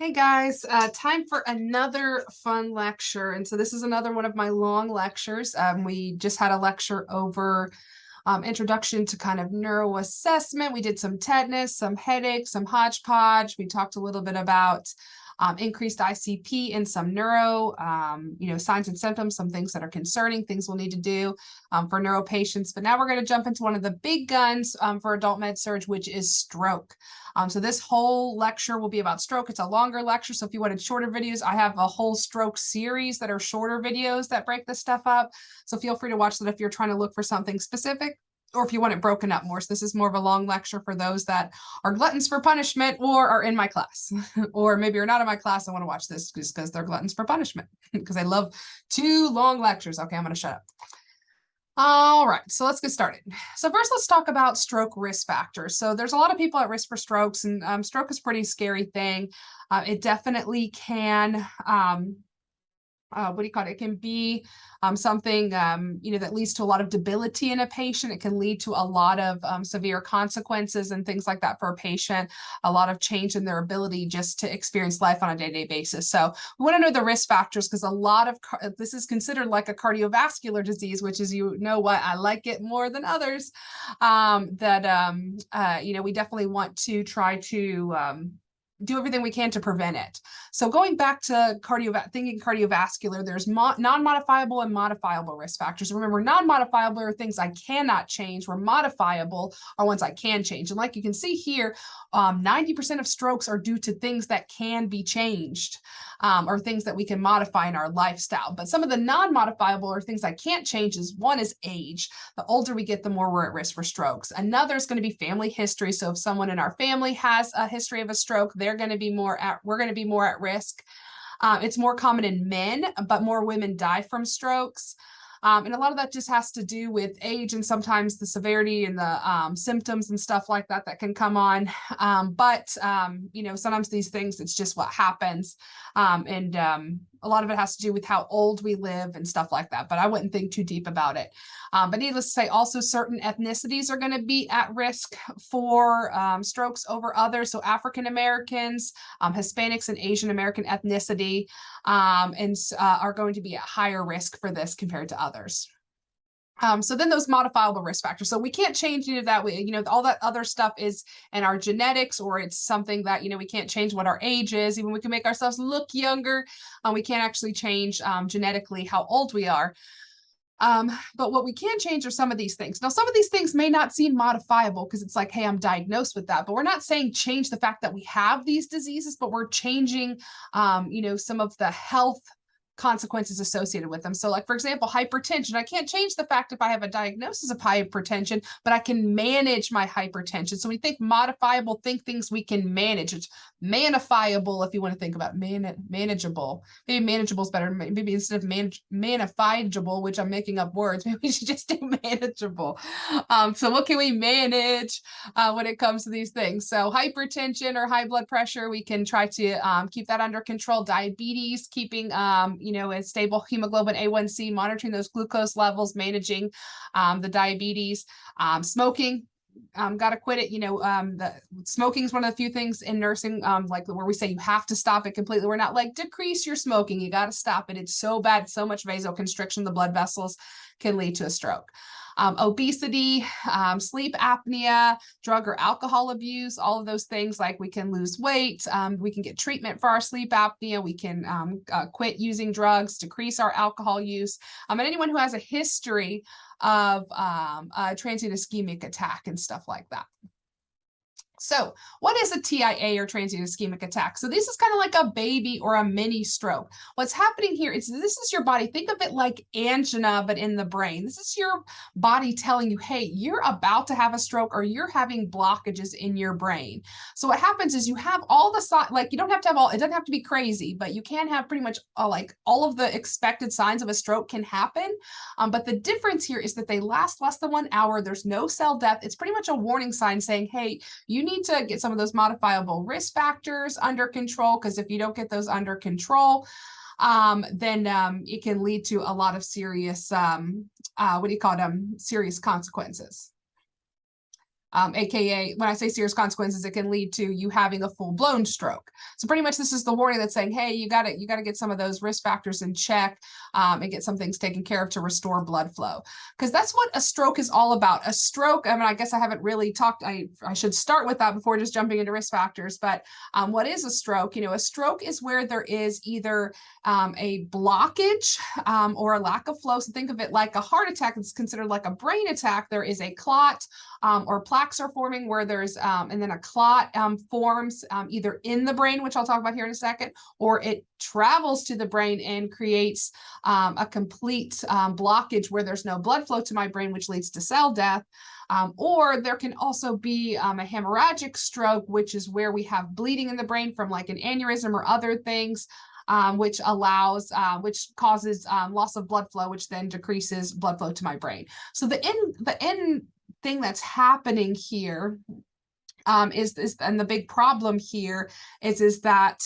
Hey guys, time for another fun lecture. And so this is another one of my long lectures. We just had a lecture over introduction to kind of neuro assessment. We did some tetanus, some headaches, some hodgepodge. We talked a little bit about increased ICP and some neuro, signs and symptoms, some things that are concerning, things we'll need to do for neuro patients. But now we're going to jump into one of the big guns for adult med-surg, which is stroke. So this whole lecture will be about stroke. It's a longer lecture. So if you wanted shorter videos, I have a whole stroke series that are shorter videos that break this stuff up. So feel free to watch that if you're trying to look for something specific or if you want it broken up more. So this is more of a long lecture for those that are gluttons for punishment or are in my class. Or maybe you're not in my class and want to watch this just because they're gluttons for punishment because I love 2 long lectures. Okay, I'm going to shut up. All right, so let's get started. So first, let's talk about stroke risk factors. So there's a lot of people at risk for strokes, and stroke is a pretty scary thing. It definitely can what do you call it? It can be something, that leads to a lot of debility in a patient. It can lead to a lot of severe consequences and things like that for a patient, a lot of change in their ability just to experience life on a day-to-day basis. So we want to know the risk factors because a lot of this is considered like a cardiovascular disease, which is, you know what, I like it more than others. We definitely want to try to do everything we can to prevent it. So going back to thinking cardiovascular, there's non-modifiable and modifiable risk factors. Remember, non-modifiable are things I cannot change, where modifiable are ones I can change. And like you can see here, 90% of strokes are due to things that can be changed, or things that we can modify in our lifestyle. But some of the non-modifiable or things I can't change is one is age. The older we get, the more we're at risk for strokes. Another is going to be family history. So if someone in our family has a history of a stroke, we're going to be more at risk. It's more common in men, but more women die from strokes. And a lot of that just has to do with age and sometimes the severity and the symptoms and stuff like that that can come on. Sometimes these things, it's just what happens. A lot of it has to do with how old we live and stuff like that, but I wouldn't think too deep about it. But needless to say, also certain ethnicities are going to be at risk for strokes over others. So African Americans, Hispanics, and Asian American ethnicity are going to be at higher risk for this compared to others. So then those modifiable risk factors. So we can't change any of that. All that other stuff is in our genetics, or it's something that, we can't change what our age is. Even we can make ourselves look younger. We can't actually change genetically how old we are. But what we can change are some of these things. Now, some of these things may not seem modifiable because it's like, hey, I'm diagnosed with that. But we're not saying change the fact that we have these diseases, but we're changing, some of the health consequences associated with them. So like, for example, hypertension. I can't change the fact if I have a diagnosis of hypertension, but I can manage my hypertension. So when you think modifiable, think things we can manage. It's manifiable if you want to think about manageable. Maybe manageable is better. Maybe instead of manifiable, which I'm making up words, maybe we should just do manageable. So what can we manage when it comes to these things? So hypertension or high blood pressure, we can try to keep that under control. Diabetes, keeping a stable hemoglobin A1C, monitoring those glucose levels, managing the diabetes. Smoking, got to quit it. The smoking is one of the few things in nursing, like where we say you have to stop it completely. We're not like decrease your smoking. You got to stop it. It's so bad. So much vasoconstriction, the blood vessels can lead to a stroke. Obesity, sleep apnea, drug or alcohol abuse, all of those things, like we can lose weight, we can get treatment for our sleep apnea, we can quit using drugs, decrease our alcohol use, and anyone who has a history of a transient ischemic attack and stuff like that. So what is a TIA or transient ischemic attack? So this is kind of like a baby or a mini stroke. What's happening here is this is your body. Think of it like angina, but in the brain. This is your body telling you, hey, you're about to have a stroke or you're having blockages in your brain. So what happens is you have all the like, you don't have to have all, it doesn't have to be crazy, but you can have pretty much like all of the expected signs of a stroke can happen. But the difference here is that they last less than 1 hour. There's no cell death. It's pretty much a warning sign saying, hey, you need to get some of those modifiable risk factors under control, because if you don't get those under control, then it can lead to a lot of serious, serious consequences. AKA when I say serious consequences, it can lead to you having a full-blown stroke. So pretty much this is the warning that's saying, hey, you got to get some of those risk factors in check, and get some things taken care of to restore blood flow. Because that's what a stroke is all about. A stroke, I mean, I guess I haven't really talked, I should start with that before just jumping into risk factors, but what is a stroke? A stroke is where there is either a blockage or a lack of flow. So think of it like a heart attack. It's considered like a brain attack. There is a clot or plaques are forming where there's, and then a clot forms either in the brain, which I'll talk about here in a second, or it travels to the brain and creates a complete blockage where there's no blood flow to my brain, which leads to cell death. Or there can also be a hemorrhagic stroke, which is where we have bleeding in the brain from like an aneurysm or other things, which causes loss of blood flow, which then decreases blood flow to my brain. So the end thing that's happening here is and the big problem here is that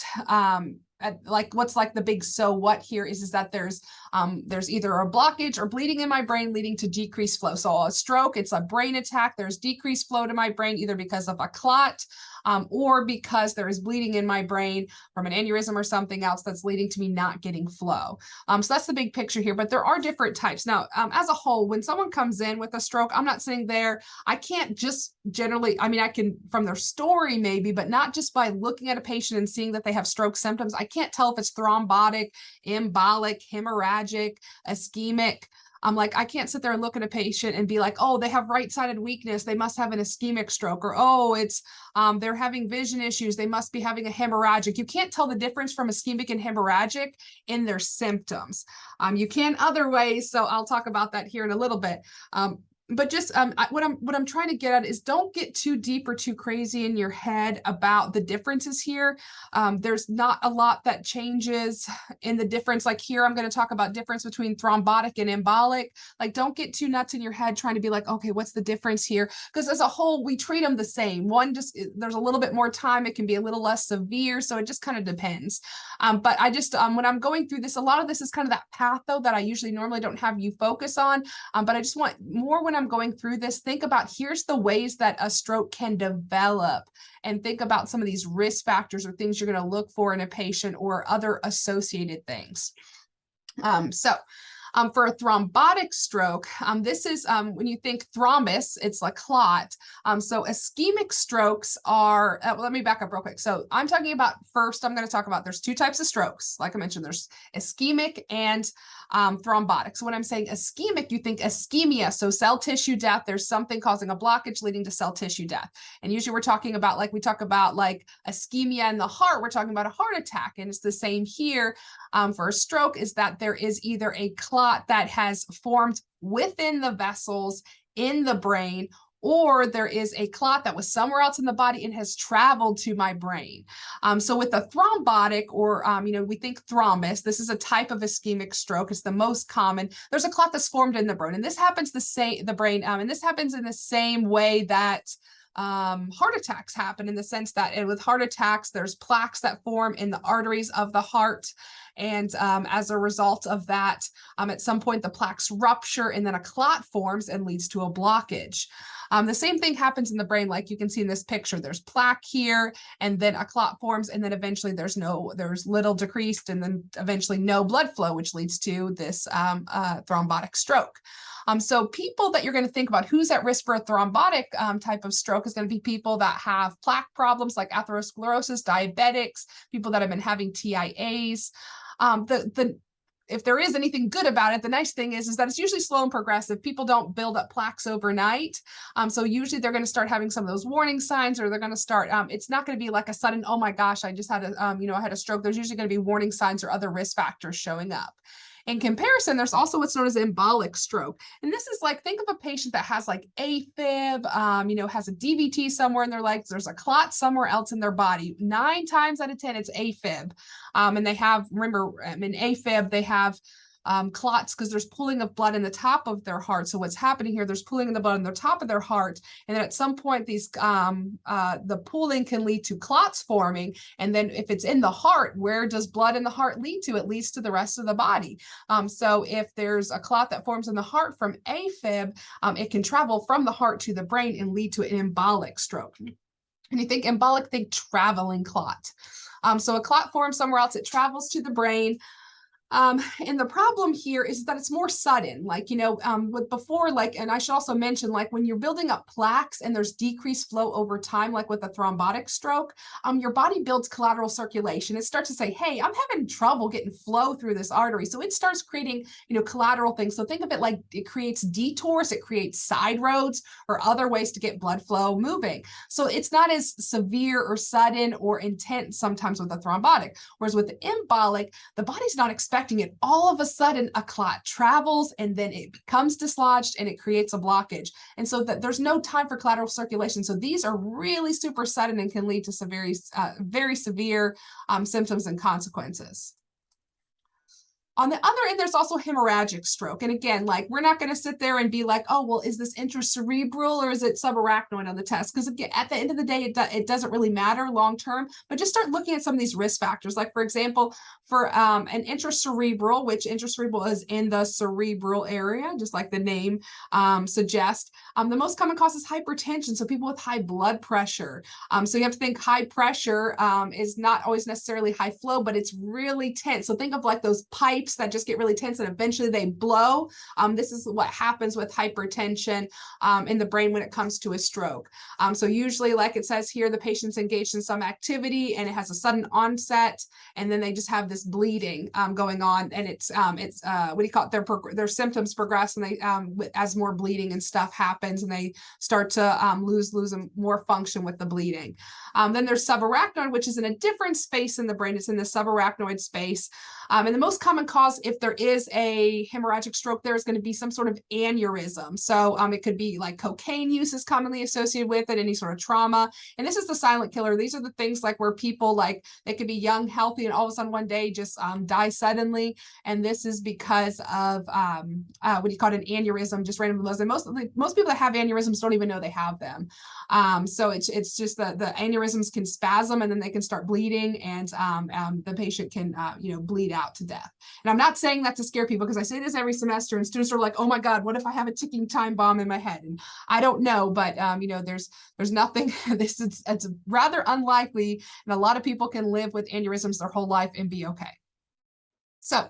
like what's like the big so what here is that there's either a blockage or bleeding in my brain leading to decreased flow. So a stroke, it's a brain attack, there's decreased flow to my brain either because of a clot or because there is bleeding in my brain from an aneurysm or something else that's leading to me not getting flow. So that's the big picture here, but there are different types. Now, as a whole, when someone comes in with a stroke, I'm not sitting there, I can't just generally, I mean, I can from their story maybe, but not just by looking at a patient and seeing that they have stroke symptoms. I can't tell if it's thrombotic, embolic, hemorrhagic, ischemic. I can't sit there and look at a patient and be like, oh, they have right-sided weakness, they must have an ischemic stroke, or oh, it's they're having vision issues, they must be having a hemorrhagic. You can't tell the difference from ischemic and hemorrhagic in their symptoms. You can other ways, so I'll talk about that here in a little bit. But just what I'm trying to get at is don't get too deep or too crazy in your head about the differences here. There's not a lot that changes in the difference. Like here, I'm going to talk about difference between thrombotic and embolic. Like don't get too nuts in your head trying to be like, okay, what's the difference here? Because as a whole, we treat them the same. One just there's a little bit more time. It can be a little less severe. So it just kind of depends. But I just when I'm going through this, a lot of this is kind of that path though that I usually normally don't have you focus on. But I just want more when I'm going through this, think about here's the ways that a stroke can develop and think about some of these risk factors or things you're going to look for in a patient or other associated things. For a thrombotic stroke, this is when you think thrombus, it's a clot. So ischemic strokes are, let me back up real quick. So I'm talking about first, I'm going to talk about there's two types of strokes. Like I mentioned, there's ischemic and thrombotic. So when I'm saying ischemic, you think ischemia, so cell tissue death. There's something causing a blockage leading to cell tissue death. And usually we're talking about like we talk about like ischemia in the heart, we're talking about a heart attack. And it's the same here for a stroke is that there is either a clot that has formed within the vessels in the brain, or there is a clot that was somewhere else in the body and has traveled to my brain. So with a thrombotic or, we think thrombus, this is a type of ischemic stroke. It's the most common. There's a clot that's formed in the brain, and this happens and this happens in the same way that heart attacks happen, in the sense that with heart attacks, there's plaques that form in the arteries of the heart. And as a result of that, at some point, the plaques rupture and then a clot forms and leads to a blockage. The same thing happens in the brain, like you can see in this picture. There's plaque here, and then a clot forms, and then eventually there's little decreased, and then eventually no blood flow, which leads to this thrombotic stroke. So people that you're going to think about who's at risk for a thrombotic type of stroke is going to be people that have plaque problems like atherosclerosis, diabetics, people that have been having TIAs. If there is anything good about it, the nice thing is that it's usually slow and progressive. People don't build up plaques overnight. So usually they're going to start having some of those warning signs, or they're going to start, it's not going to be like a sudden, oh my gosh, I just had I had a stroke. There's usually going to be warning signs or other risk factors showing up. In comparison, there's also what's known as embolic stroke. And this is like, think of a patient that has like AFib, has a DVT somewhere in their legs. There's a clot somewhere else in their body. 9 times out of 10, it's AFib. And they have, remember, in AFib, they have clots because there's pooling of blood in the top of their heart. So what's happening here, there's pooling in the blood in the top of their heart. And then at some point, these the pooling can lead to clots forming. And then if it's in the heart, where does blood in the heart lead to? It leads to the rest of the body. So if there's a clot that forms in the heart from AFib, it can travel from the heart to the brain and lead to an embolic stroke. And you think embolic, think traveling clot. So a clot forms somewhere else, it travels to the brain. And the problem here is that it's more sudden, like, with before, like, and I should also mention, like, when you're building up plaques and there's decreased flow over time, like with a thrombotic stroke, your body builds collateral circulation. It starts to say, hey, I'm having trouble getting flow through this artery. So it starts creating, collateral things. So think of it like it creates detours, it creates side roads or other ways to get blood flow moving. So it's not as severe or sudden or intense sometimes with a thrombotic, whereas with the embolic, the body's not expecting it. All of a sudden, a clot travels and then it becomes dislodged and it creates a blockage. And so that there's no time for collateral circulation. So these are really super sudden and can lead to very severe symptoms and consequences. On the other end, there's also hemorrhagic stroke. And again, like, we're not going to sit there and be like, oh, well, is this intracerebral or is it subarachnoid on the test? Because at the end of the day, it doesn't really matter long term, but just start looking at some of these risk factors. Like, for example, for an intracerebral, which intracerebral is in the cerebral area, just like the name suggests, the most common cause is hypertension. So people with high blood pressure. So you have to think high pressure is not always necessarily high flow, but it's really tense. So think of like those pipes that just get really tense and eventually they blow. This is what happens with hypertension in the brain when it comes to a stroke. So usually, like it says here, the patient's engaged in some activity and it has a sudden onset, and then they just have this bleeding going on, and it's what do you call it? Their symptoms progress, and they as more bleeding and stuff happens, and they start to lose more function with the bleeding. Then there's subarachnoid, which is in a different space in the brain. It's in the subarachnoid space. And the most common cause, if there is a hemorrhagic stroke, there is going to be some sort of aneurysm. So it could be like cocaine use is commonly associated with it, any sort of trauma. And this is the silent killer. These are the things like where people, like, they could be young, healthy, and all of a sudden one day just die suddenly. And this is because of what do you call it, an aneurysm, just random. And most people that have aneurysms don't even know they have them. So it's just the aneurysms can spasm and then they can start bleeding, and the patient can bleed out to death. And I'm not saying that to scare people, because I say this every semester and students are like, oh my God, what if I have a ticking time bomb in my head? And I don't know, but there's nothing, it's rather unlikely, and a lot of people can live with aneurysms their whole life and be okay. So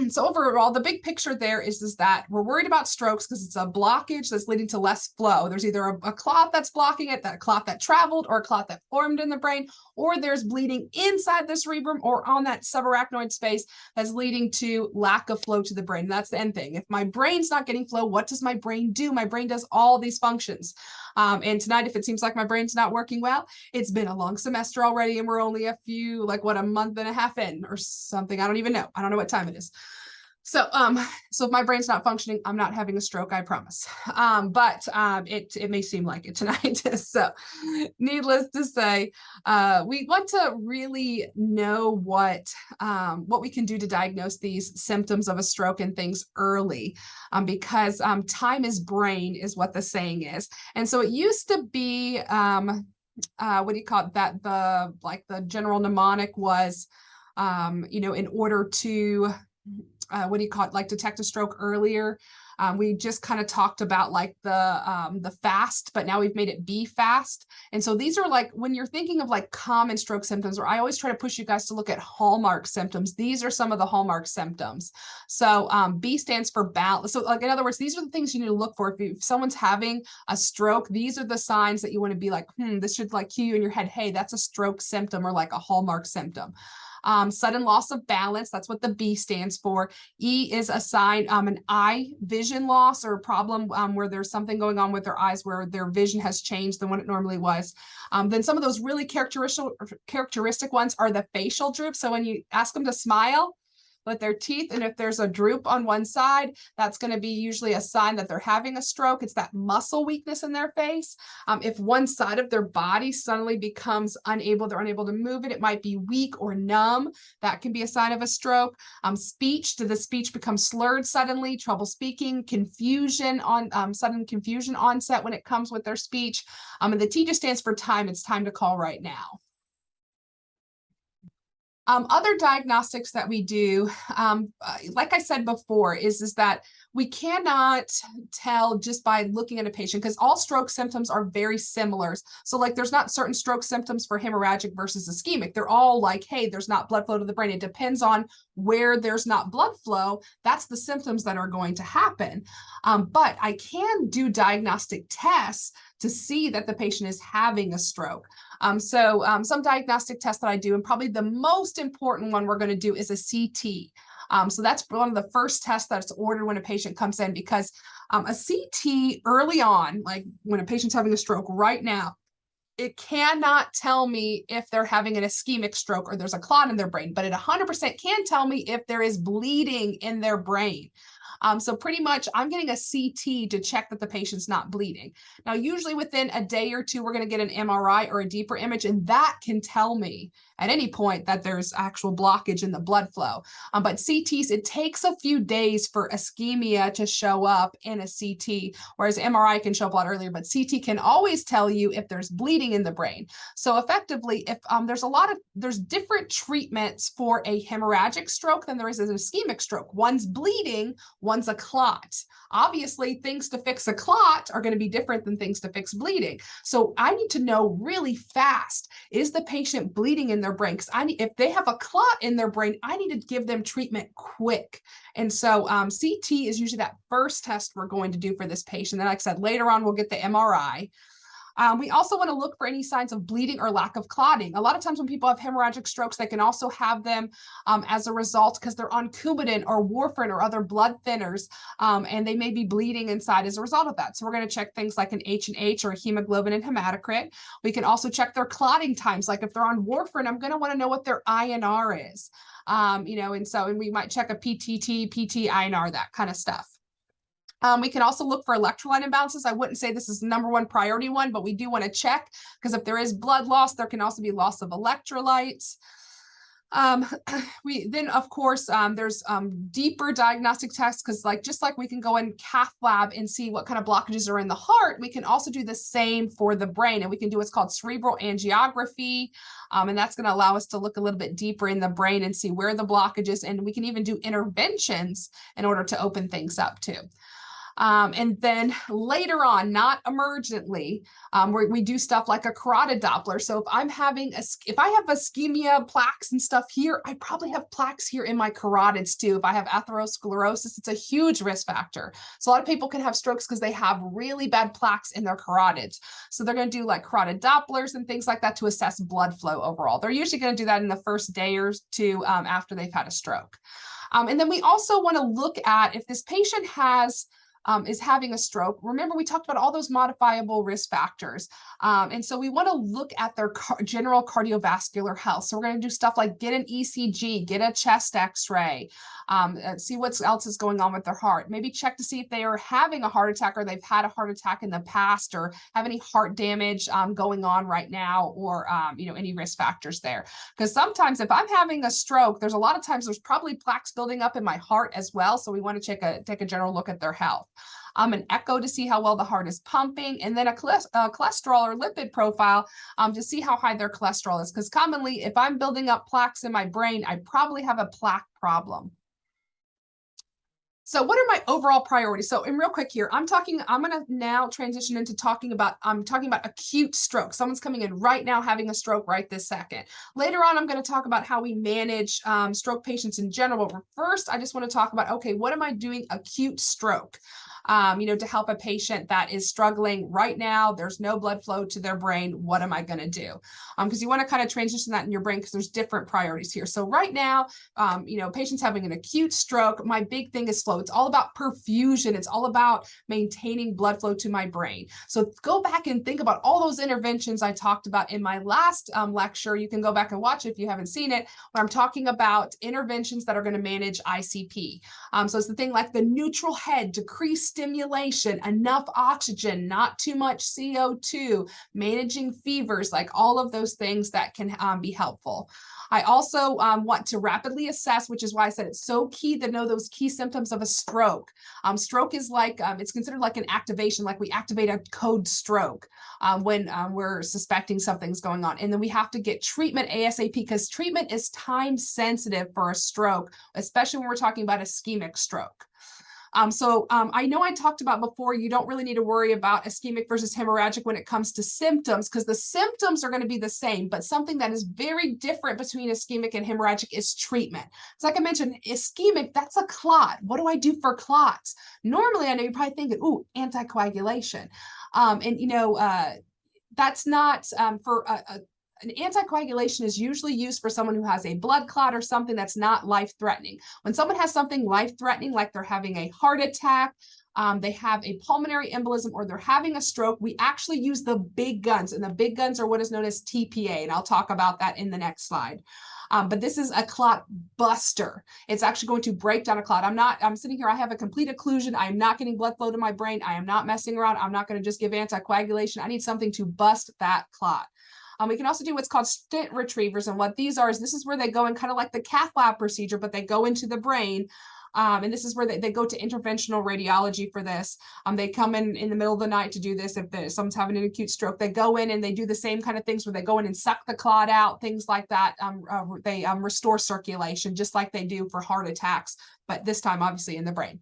so overall, the big picture there is that we're worried about strokes because it's a blockage that's leading to less flow. There's either a clot that's blocking it, that clot that traveled, or a clot that formed in the brain, or there's bleeding inside the cerebrum or on that subarachnoid space that's leading to lack of flow to the brain. That's the end thing. If my brain's not getting flow, what does my brain do? My brain does all these functions. And tonight, if it seems like my brain's not working well, it's been a long semester already, and we're only a month and a half in or something. I don't even know. I don't know what time it is. So if my brain's not functioning, I'm not having a stroke, I promise. But it may seem like it tonight. So needless to say, we want to really know what we can do to diagnose these symptoms of a stroke and things early, because time is brain is what the saying is. And so it used to be, what do you call it, that the general mnemonic was, in order to what do you call it, like detect a stroke earlier. We just kind of talked about like the FAST, but now we've made it be fast. And so these are like, when you're thinking of like common stroke symptoms, or I always try to push you guys to look at hallmark symptoms. These are some of the hallmark symptoms. So B stands for balance. So like, in other words, these are the things you need to look for. If someone's having a stroke, these are the signs that you want to be like, this should like cue you in your head, hey, that's a stroke symptom or like a hallmark symptom. Sudden loss of balance, that's what the B stands for. E is a sign, an eye vision loss or a problem where there's something going on with their eyes where their vision has changed than what it normally was. Then some of those really characteristic ones are the facial droop. So when you ask them to smile, with their teeth. And if there's a droop on one side, that's going to be usually a sign that they're having a stroke. It's that muscle weakness in their face. If one side of their body suddenly becomes they're unable to move it, it might be weak or numb. That can be a sign of a stroke. Speech, did the speech become slurred suddenly, trouble speaking, sudden confusion onset when it comes with their speech. And the T just stands for time. It's time to call right now. Other diagnostics that we do, like I said before, is that we cannot tell just by looking at a patient, because all stroke symptoms are very similar. So like there's not certain stroke symptoms for hemorrhagic versus ischemic. They're all like, hey, there's not blood flow to the brain. It depends on where there's not blood flow. That's the symptoms that are going to happen. But I can do diagnostic tests to see that the patient is having a stroke. Some diagnostic tests that I do, and probably the most important one we're going to do, is a CT. So that's one of the first tests that's ordered when a patient comes in, because a CT early on, like when a patient's having a stroke right now, it cannot tell me if they're having an ischemic stroke or there's a clot in their brain, but it 100% can tell me if there is bleeding in their brain. So pretty much I'm getting a CT to check that the patient's not bleeding. Now, usually within a day or two, we're going to get an MRI or a deeper image, and that can tell me at any point that there's actual blockage in the blood flow. But CTs, it takes a few days for ischemia to show up in a CT, whereas MRI can show up a lot earlier, but CT can always tell you if there's bleeding in the brain. So effectively, if there's different treatments for a hemorrhagic stroke than there is an ischemic stroke. One's bleeding, one's a clot. Obviously, things to fix a clot are going to be different than things to fix bleeding. So I need to know really fast, is the patient bleeding in their brain? Because if they have a clot in their brain, I need to give them treatment quick. And so CT is usually that first test we're going to do for this patient. And like I said, later on, we'll get the MRI. We also want to look for any signs of bleeding or lack of clotting. A lot of times when people have hemorrhagic strokes, they can also have them as a result because they're on Coumadin or warfarin or other blood thinners, and they may be bleeding inside as a result of that. So we're going to check things like an H&H or a hemoglobin and hematocrit. We can also check their clotting times. Like if they're on warfarin, I'm going to want to know what their INR is. And we might check a PTT, PT, INR, that kind of stuff. We can also look for electrolyte imbalances. I wouldn't say this is the number one priority one, but we do want to check, because if there is blood loss, there can also be loss of electrolytes. Of course, there's deeper diagnostic tests, because just like we can go in cath lab and see what kind of blockages are in the heart, we can also do the same for the brain, and we can do what's called cerebral angiography, and that's going to allow us to look a little bit deeper in the brain and see where the blockage is, and we can even do interventions in order to open things up too. And then later on, not emergently, we do stuff like a carotid Doppler. So if I have ischemia, plaques and stuff here, I probably have plaques here in my carotids too. If I have atherosclerosis, it's a huge risk factor. So a lot of people can have strokes because they have really bad plaques in their carotids. So they're going to do like carotid Dopplers and things like that to assess blood flow overall. They're usually going to do that in the first day or two after they've had a stroke. And then we also want to look at if this patient is having a stroke. Remember, we talked about all those modifiable risk factors. And so we want to look at their general cardiovascular health. So we're going to do stuff like get an ECG, get a chest x-ray, see what else is going on with their heart. Maybe check to see if they are having a heart attack or they've had a heart attack in the past or have any heart damage going on right now, or any risk factors there. Because sometimes if I'm having a stroke, there's a lot of times there's probably plaques building up in my heart as well. So we want to take a general look at their health. An echo to see how well the heart is pumping, and then a cholesterol or lipid profile to see how high their cholesterol is. Because commonly, if I'm building up plaques in my brain, I probably have a plaque problem. So what are my overall priorities? So real quick here, I'm going to now transition into talking about acute stroke. Someone's coming in right now having a stroke right this second. Later on, I'm going to talk about how we manage stroke patients in general. But first, I just want to talk about, okay, what am I doing acute stroke? to help a patient that is struggling right now. There's no blood flow to their brain. What am I going to do? Because you want to kind of transition that in your brain because there's different priorities here. So right now, patients having an acute stroke, my big thing is flow. It's all about perfusion. It's all about maintaining blood flow to my brain. So go back and think about all those interventions I talked about in my last lecture. You can go back and watch it if you haven't seen it, where I'm talking about interventions that are going to manage ICP. So it's the thing like the neutral head, decreased stimulation, enough oxygen, not too much CO2, managing fevers, like all of those things that can be helpful. I also want to rapidly assess, which is why I said it's so key to know those key symptoms of a stroke. Stroke is like, it's considered like an activation, like we activate a code stroke when we're suspecting something's going on. And then we have to get treatment ASAP because treatment is time sensitive for a stroke, especially when we're talking about ischemic stroke. I know I talked about before, you don't really need to worry about ischemic versus hemorrhagic when it comes to symptoms, because the symptoms are going to be the same, but something that is very different between ischemic and hemorrhagic is treatment. So like I mentioned, ischemic, that's a clot. What do I do for clots? Normally, I know you're probably thinking, ooh, anticoagulation. That's not for an anticoagulation is usually used for someone who has a blood clot or something that's not life-threatening. When someone has something life-threatening, like they're having a heart attack, they have a pulmonary embolism, or they're having a stroke, we actually use the big guns, and the big guns are what is known as TPA, and I'll talk about that in the next slide. But this is a clot buster. It's actually going to break down a clot. I'm sitting here, I have a complete occlusion. I am not getting blood flow to my brain. I am not messing around. I'm not going to just give anticoagulation. I need something to bust that clot. We can also do what's called stent retrievers. And what these are is this is where they go in kind of like the cath lab procedure, but they go into the brain. And this is where they go to interventional radiology for this. They come in the middle of the night to do this. If someone's having an acute stroke, they go in and they do the same kind of things where they go in and suck the clot out, things like that. They restore circulation just like they do for heart attacks, but this time obviously in the brain.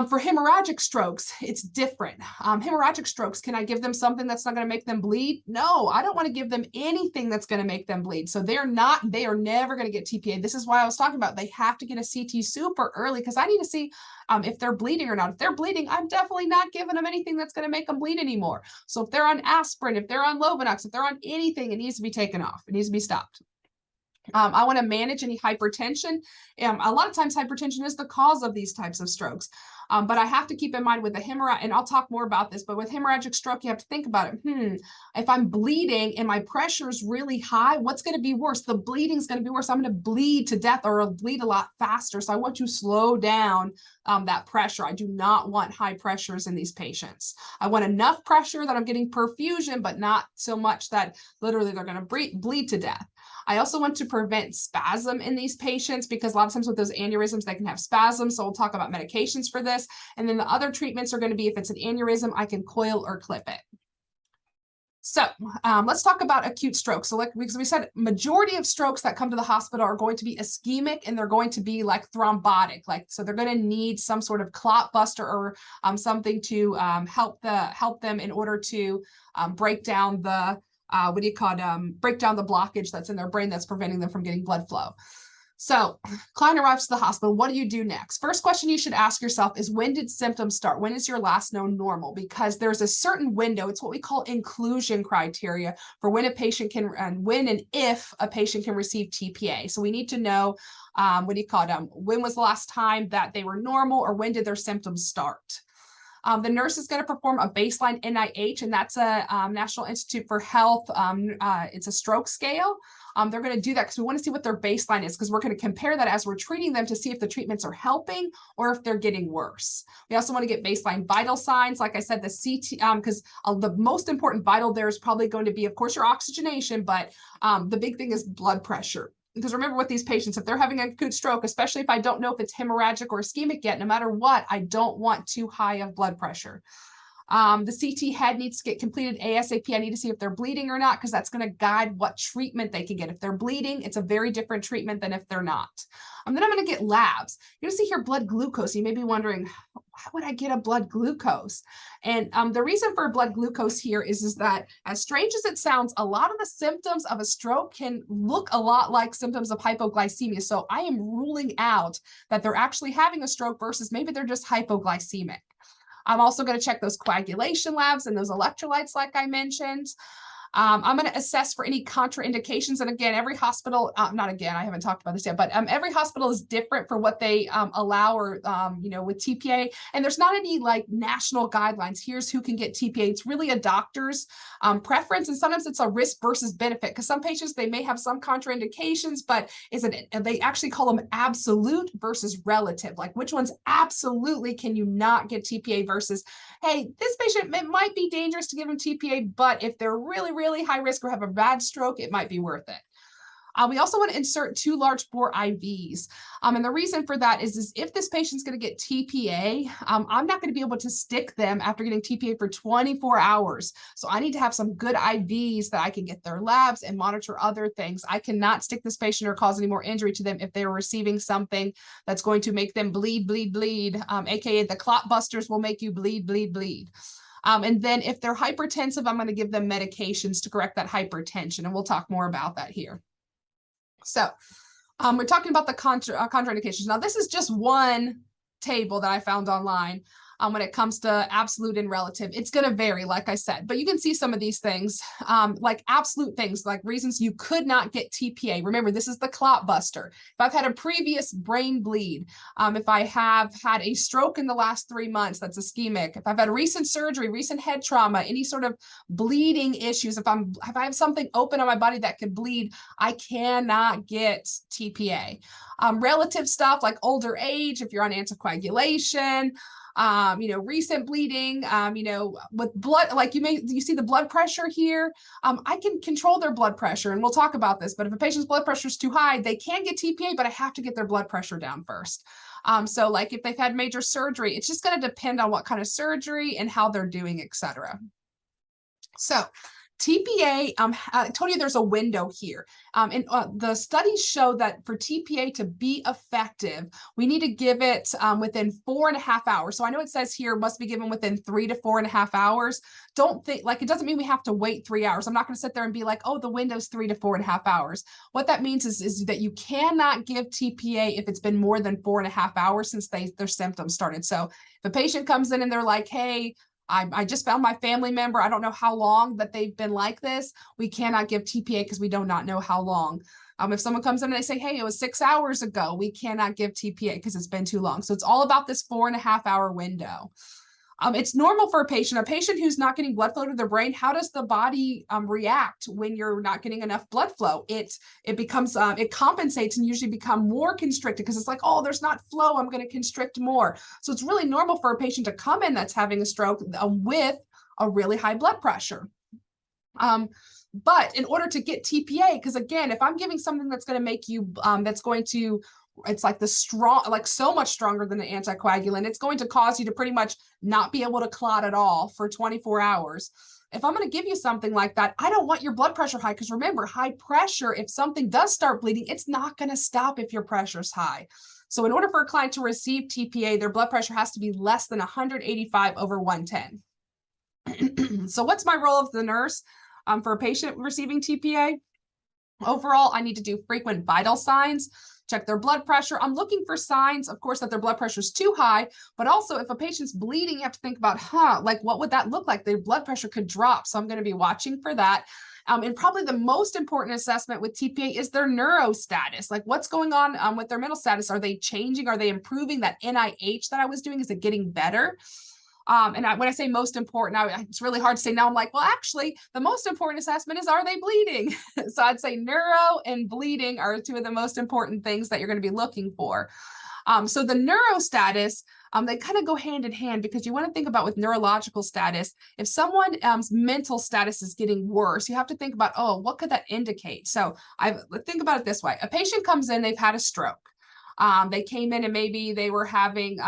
For hemorrhagic strokes, it's different. Hemorrhagic strokes, can I give them something that's not going to make them bleed? No, I don't want to give them anything that's going to make them bleed. So they are never going to get TPA. This is why I was talking about they have to get a CT super early because I need to see if they're bleeding or not. If they're bleeding, I'm definitely not giving them anything that's going to make them bleed anymore. So if they're on aspirin, if they're on Lovenox, if they're on anything, it needs to be taken off. It needs to be stopped. I want to manage any hypertension. A lot of times hypertension is the cause of these types of strokes. But I have to keep in mind with the hemorrhagic, and I'll talk more about this, but with hemorrhagic stroke, you have to think about it. If I'm bleeding and my pressure is really high, what's going to be worse? The bleeding is going to be worse. I'm going to bleed to death or bleed a lot faster. So I want to slow down that pressure. I do not want high pressures in these patients. I want enough pressure that I'm getting perfusion, but not so much that literally they're going to bleed to death. I also want to prevent spasm in these patients because a lot of times with those aneurysms, they can have spasms. So we'll talk about medications for this. And then the other treatments are going to be if it's an aneurysm, I can coil or clip it. So let's talk about acute stroke. So like because we said, majority of strokes that come to the hospital are going to be ischemic and they're going to be like thrombotic. So they're going to need some sort of clot buster or something to help them in order to break down the break down the blockage that's in their brain that's preventing them from getting blood flow. So client arrives to the hospital. What do you do next? First question you should ask yourself is, when did symptoms start? When is your last known normal? Because there's a certain window. It's what we call inclusion criteria for when a patient can, and when and if a patient can receive TPA. So we need to know, when was the last time that they were normal, or when did their symptoms start? The nurse is going to perform a baseline NIH, and that's a National Institute for Health. It's a stroke scale. They're going to do that because we want to see what their baseline is, because we're going to compare that as we're treating them to see if the treatments are helping or if they're getting worse. We also want to get baseline vital signs. Like I said, the CT, because the most important vital there is probably going to be, of course, your oxygenation, but the big thing is blood pressure. Because remember with these patients, if they're having a acute stroke, especially if I don't know if it's hemorrhagic or ischemic yet, no matter what, I don't want too high of blood pressure. The CT head needs to get completed ASAP. I need to see if they're bleeding or not, because that's going to guide what treatment they can get. If they're bleeding, it's a very different treatment than if they're not. Then I'm going to get labs. You're going to see here blood glucose. You may be wondering, how would I get a blood glucose? And the reason for blood glucose here is that, as strange as it sounds, a lot of the symptoms of a stroke can look a lot like symptoms of hypoglycemia. So I am ruling out that they're actually having a stroke versus maybe they're just hypoglycemic. I'm also going to check those coagulation labs and those electrolytes, like I mentioned. I'm going to assess for any contraindications. And again, every hospital, not again, I haven't talked about this yet, but every hospital is different for what they allow or, with TPA. And there's not any like national guidelines. Here's who can get TPA. It's really a doctor's preference. And sometimes it's a risk versus benefit, because some patients, they may have some contraindications, but they actually call them absolute versus relative. Like which ones absolutely can you not get TPA versus, hey, this patient, it might be dangerous to give them TPA, but if they're really high risk or have a bad stroke, it might be worth it. We also want to insert 2 large bore IVs. And the reason for that is if this patient's going to get TPA, I'm not going to be able to stick them after getting TPA for 24 hours. So I need to have some good IVs that I can get their labs and monitor other things. I cannot stick this patient or cause any more injury to them if they are receiving something that's going to make them bleed, aka the clot busters will make you bleed. And then if they're hypertensive, I'm going to give them medications to correct that hypertension. And we'll talk more about that here. So we're talking about the contraindications. Now, this is just one table that I found online when it comes to absolute and relative. It's going to vary, like I said, but you can see some of these things, like absolute things, like reasons you could not get TPA. Remember, this is the clot buster. If I've had a previous brain bleed, if I have had a stroke in the last 3 months, that's ischemic. If I've had recent surgery, recent head trauma, any sort of bleeding issues, if I have something open on my body that could bleed, I cannot get TPA. Relative stuff like older age, if you're on anticoagulation, recent bleeding, with blood, like you see the blood pressure here. I can control their blood pressure, and we'll talk about this, but if a patient's blood pressure is too high, they can get TPA, but I have to get their blood pressure down first. So like if they've had major surgery, it's just going to depend on what kind of surgery and how they're doing, etc. So TPA, I told you there's a window here. And the studies show that for TPA to be effective, we need to give it within 4.5 hours. So I know it says here must be given within 3 to 4.5 hours. Don't think, like, it doesn't mean we have to wait 3 hours. I'm not going to sit there and be like, oh, the window's 3 to 4.5 hours. What that means is that you cannot give TPA if it's been more than 4.5 hours since their symptoms started. So if a patient comes in and they're like, hey, I just found my family member, I don't know how long that they've been like this, we cannot give TPA because we do not know how long. If someone comes in and they say, hey, it was 6 hours ago, we cannot give TPA because it's been too long. So it's all about this 4.5 hour window. It's normal for a patient who's not getting blood flow to their brain. How does the body react when you're not getting enough blood flow? It becomes, it compensates and usually become more constricted because it's like, oh, there's not flow, I'm going to constrict more. So it's really normal for a patient to come in that's having a stroke with a really high blood pressure. But in order to get TPA, because again, if I'm giving something that's going to make you, it's like like so much stronger than an anticoagulant, it's going to cause you to pretty much not be able to clot at all for 24 hours. If I'm going to give you something like that, I don't want your blood pressure high, because remember, high pressure, if something does start bleeding, it's not going to stop if your pressure's high. So in order for a client to receive TPA, their blood pressure has to be less than 185 over 110. So what's my role as the nurse for a patient receiving TPA? Overall, I need to do frequent vital signs, check their blood pressure. I'm looking for signs, of course, that their blood pressure is too high, but also if a patient's bleeding, you have to think about, like what would that look like? Their blood pressure could drop. So I'm going to be watching for that. And probably the most important assessment with TPA is their neuro status. Like what's going on with their mental status? Are they changing? Are they improving? That NIH that I was doing, is it getting better? When I say most important, it's really hard to say now. I'm like, well, actually, the most important assessment is, are they bleeding? So I'd say neuro and bleeding are 2 of the most important things that you're going to be looking for. So the neuro status, they kind of go hand in hand, because you want to think about with neurological status, if someone's mental status is getting worse, you have to think about, oh, what could that indicate? So think about it this way. A patient comes in, they've had a stroke. They came in and maybe they were having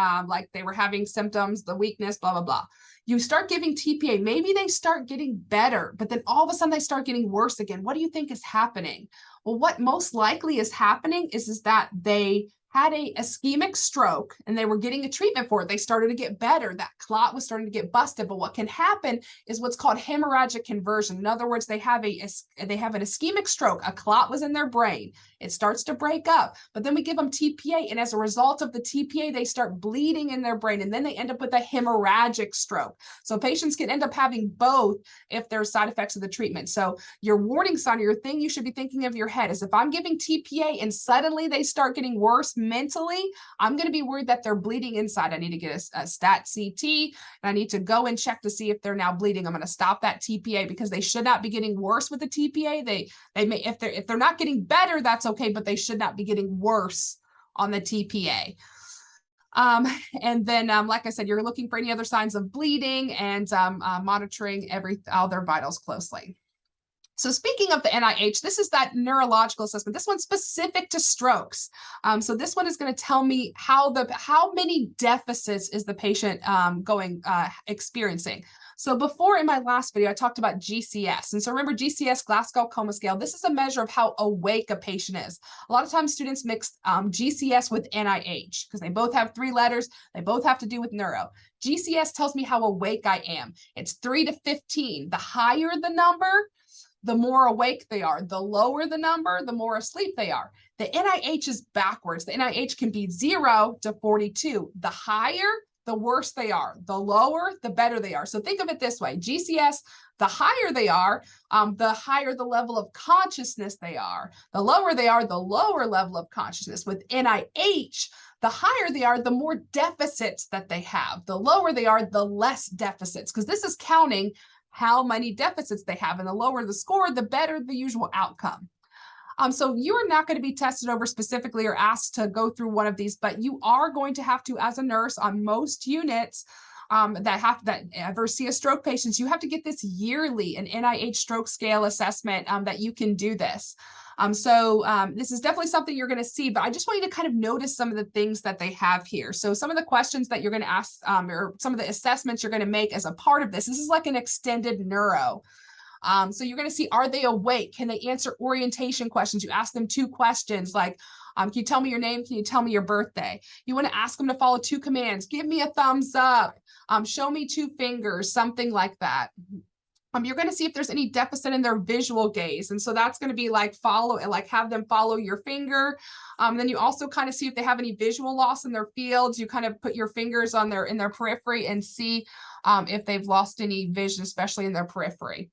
symptoms, the weakness, blah, blah, blah. You start giving TPA, maybe they start getting better, but then all of a sudden they start getting worse again. What do you think is happening? Well, what most likely is happening is that they had a ischemic stroke and they were getting a treatment for it, they started to get better. That clot was starting to get busted. But what can happen is what's called hemorrhagic conversion. In other words, they have an ischemic stroke. A clot was in their brain. It starts to break up, but then we give them TPA. And as a result of the TPA, they start bleeding in their brain. And then they end up with a hemorrhagic stroke. So patients can end up having both if there's side effects of the treatment. So your warning sign or your thing you should be thinking of your head is if I'm giving TPA and suddenly they start getting worse mentally, I'm going to be worried that they're bleeding inside. I need to get a stat CT and I need to go and check to see if they're now bleeding. I'm going to stop that TPA because they should not be getting worse with the TPA. They may, if they're not getting better, that's okay, but they should not be getting worse on the TPA. And then, like I said, you're looking for any other signs of bleeding and monitoring all their vitals closely. So speaking of the NIH, this is that neurological assessment. This one's specific to strokes. So this one is going to tell me how many deficits is the patient experiencing. So before in my last video, I talked about GCS. And so remember GCS, Glasgow Coma Scale, this is a measure of how awake a patient is. A lot of times students mix GCS with NIH because they both have 3 letters. They both have to do with neuro. GCS tells me how awake I am. It's 3 to 15. The higher the number, the more awake they are. The lower the number, the more asleep they are. The NIH is backwards. The NIH can be 0 to 42. The higher, the worse they are. The lower, the better they are. So think of it this way. GCS, the higher they are, the higher the level of consciousness they are. The lower they are, the lower level of consciousness. With NIH, the higher they are, the more deficits that they have. The lower they are, the less deficits, because this is counting how many deficits they have. And the lower the score, the better the usual outcome. So you're not going to be tested over specifically or asked to go through one of these, but you are going to have to, as a nurse on most units that ever see a stroke patients, you have to get this yearly, an NIH stroke scale assessment that you can do this. This is definitely something you're going to see, but I just want you to kind of notice some of the things that they have here. So some of the questions that you're going to ask or some of the assessments you're going to make as a part of this is like an extended neuro. So you're going to see, are they awake? Can they answer orientation questions? You ask them 2 questions like, can you tell me your name? Can you tell me your birthday? You want to ask them to follow 2 commands. Give me a thumbs up. Show me 2 fingers, something like that. You're going to see if there's any deficit in their visual gaze. And so that's going to be like have them follow your finger. Then you also kind of see if they have any visual loss in their fields. You kind of put your fingers on in their periphery and see if they've lost any vision, especially in their periphery.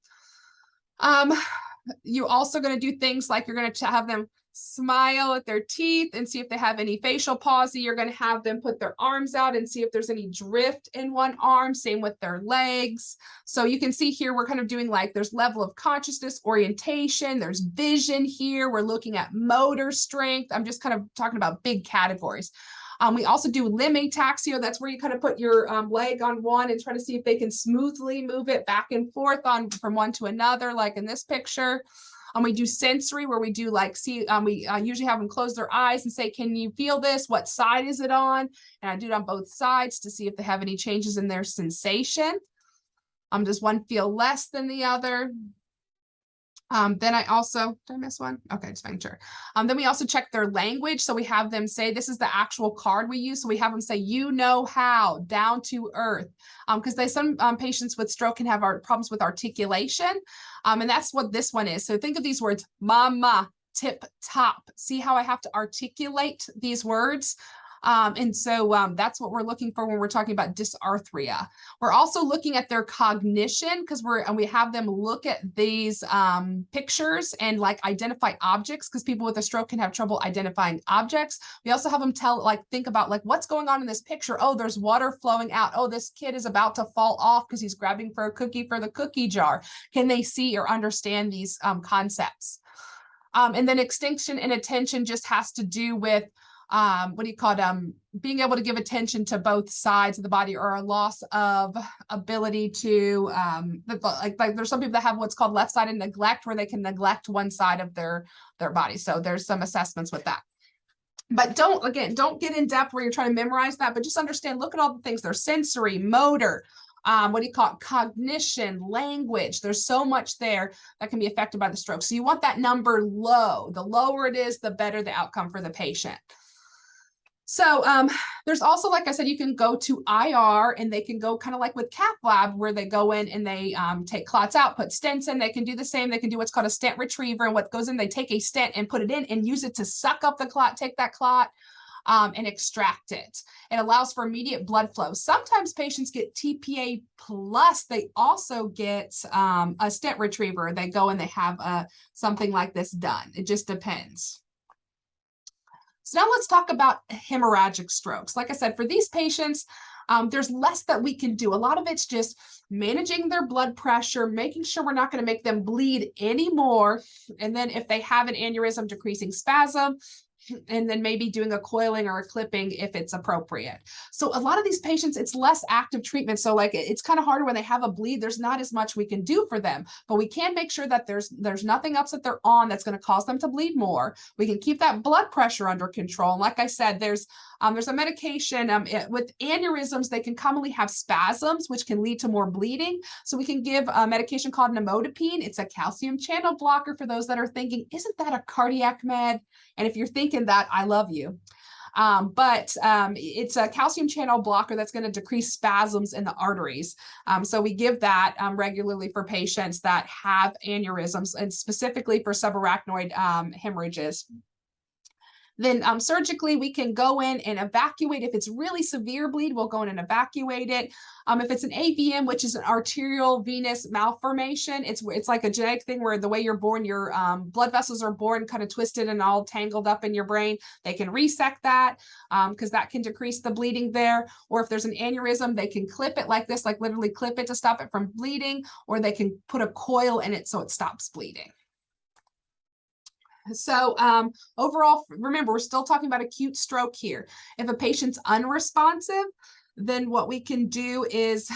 You're also going to do things like you're going to have them smile at their teeth and see if they have any facial palsy. You're going to have them put their arms out and see if there's any drift in one arm, same with their legs. So you can see here, we're kind of doing like there's level of consciousness, orientation, there's vision here. We're looking at motor strength. I'm just kind of talking about big categories. We also do limb ataxia. That's where you kind of put your leg on one and try to see if they can smoothly move it back and forth from one to another, like in this picture. We do sensory, where we do like we usually have them close their eyes and say, can you feel this? What side is it on? And I do it on both sides to see if they have any changes in their sensation. Does one feel less than the other? Then I also, did I miss one? Okay, just making sure. Then we also check their language. So we have them say, this is the actual card we use. So we have them say, you know how, down to earth. Because some patients with stroke can have problems with articulation. And that's what this one is. So think of these words, mama, tip, top. See how I have to articulate these words? And so that's what we're looking for when we're talking about dysarthria. We're also looking at their cognition because we have them look at these pictures and like identify objects, because people with a stroke can have trouble identifying objects. We also have them think about like what's going on in this picture. Oh, there's water flowing out. Oh, this kid is about to fall off because he's grabbing for a cookie for the cookie jar. Can they see or understand these concepts? And then extinction and attention just has to do with being able to give attention to both sides of the body, or a loss of ability to, like there's some people that have what's called left-sided neglect, where they can neglect one side of their body. So there's some assessments with that. But don't get in depth where you're trying to memorize that, but just understand, look at all the things. There's sensory, motor, cognition, language. There's so much there that can be affected by the stroke. So you want that number low. The lower it is, the better the outcome for the patient. So there's also, like I said, you can go to IR and they can go kind of like with cath lab where they go in and they take clots out, put stents in. They can do the same. They can do what's called a stent retriever. And what goes in, they take a stent and put it in and use it to suck up the clot, take that clot and extract it. It allows for immediate blood flow. Sometimes patients get TPA plus they also get a stent retriever. They go and they have something like this done. It just depends. So now let's talk about hemorrhagic strokes. Like I said, for these patients, there's less that we can do. A lot of it's just managing their blood pressure, making sure we're not going to make them bleed anymore. And then if they have an aneurysm, decreasing spasm, and then maybe doing a coiling or a clipping if it's appropriate. So a lot of these patients, it's less active treatment. So like it's kind of harder when they have a bleed. There's not as much we can do for them, but we can make sure that there's nothing else that they're on that's going to cause them to bleed more. We can keep that blood pressure under control. And like I said, there's a medication with aneurysms. They can commonly have spasms, which can lead to more bleeding. So we can give a medication called M.H.D.R.C.R.D.H. It's a calcium channel blocker for those that are thinking, isn't that a cardiac med? And if you're thinking that, I love you. But it's a calcium channel blocker that's going to decrease spasms in the arteries. So we give that regularly for patients that have aneurysms and specifically for subarachnoid hemorrhages. Then surgically, we can go in and evacuate. If it's really severe bleed, we'll go in and evacuate it. If it's an AVM, which is an arterial venous malformation, it's like a genetic thing where the way you're born, your blood vessels are born kind of twisted and all tangled up in your brain. They can resect that because that can decrease the bleeding there. Or if there's an aneurysm, they can clip it like this, like literally clip it to stop it from bleeding, or they can put a coil in it so it stops bleeding. So overall, remember, we're still talking about acute stroke here. If a patient's unresponsive, then what we can do is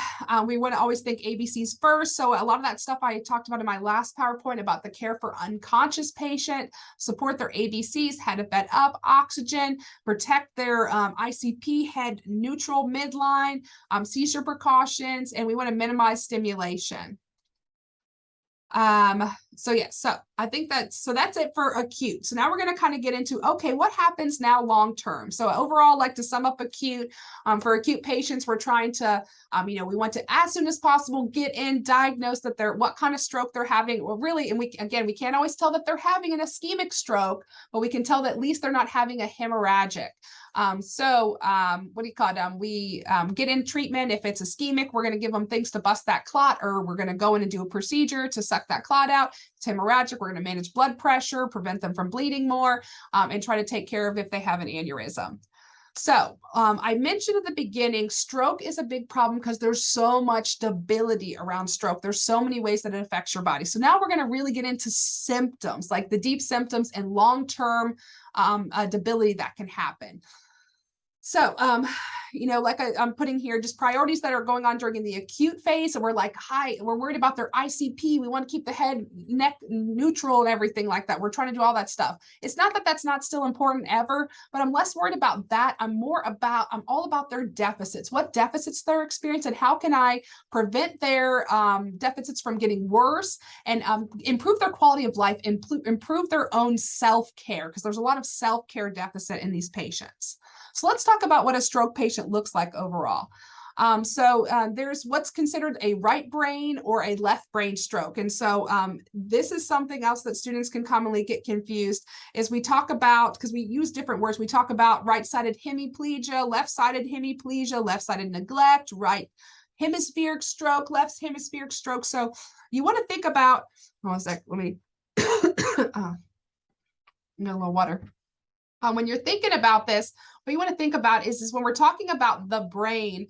we want to always think ABCs first. So a lot of that stuff I talked about in my last PowerPoint about the care for unconscious patient, support their ABCs, head to bed up, oxygen, protect their ICP, head neutral midline, seizure precautions, and we want to minimize stimulation. So I think that's it for acute. So now we're going to kind of get into, okay, what happens now long-term? So overall, like to sum up acute, for acute patients, we're trying to, we want to, as soon as possible, get in, diagnose that what kind of stroke they're having. Well, really, and we can't always tell that they're having an ischemic stroke, but we can tell that at least they're not having a hemorrhagic. What do you call it? We get in treatment. If it's ischemic, we're going to give them things to bust that clot, or we're going to go in and do a procedure to suck that clot out. If it's hemorrhagic, we're going to manage blood pressure, prevent them from bleeding more, and try to take care of if they have an aneurysm. So I mentioned at the beginning, stroke is a big problem because there's so much debility around stroke. There's so many ways that it affects your body. So now we're going to really get into symptoms, like the deep symptoms and long-term debility that can happen. So, like I'm putting here just priorities that are going on during the acute phase. And we're like, we're worried about their ICP. We want to keep the head, neck neutral and everything like that. We're trying to do all that stuff. It's not that that's not still important ever, but I'm less worried about that. I'm all about their deficits, what deficits they're experiencing, and how can I prevent their deficits from getting worse and improve their quality of life, improve their own self-care, because there's a lot of self-care deficit in these patients. So let's talk about what a stroke patient looks like overall. There's what's considered a right brain or a left brain stroke. And so this is something else that students can commonly get confused is we talk about, because we use different words, we talk about right-sided hemiplegia, left-sided hemiplegia, left-sided neglect, right hemispheric stroke, left hemispheric stroke. So you want to think about, hold on a sec, let me get a little water. When you're thinking about this, what you want to think about is when we're talking about the brain,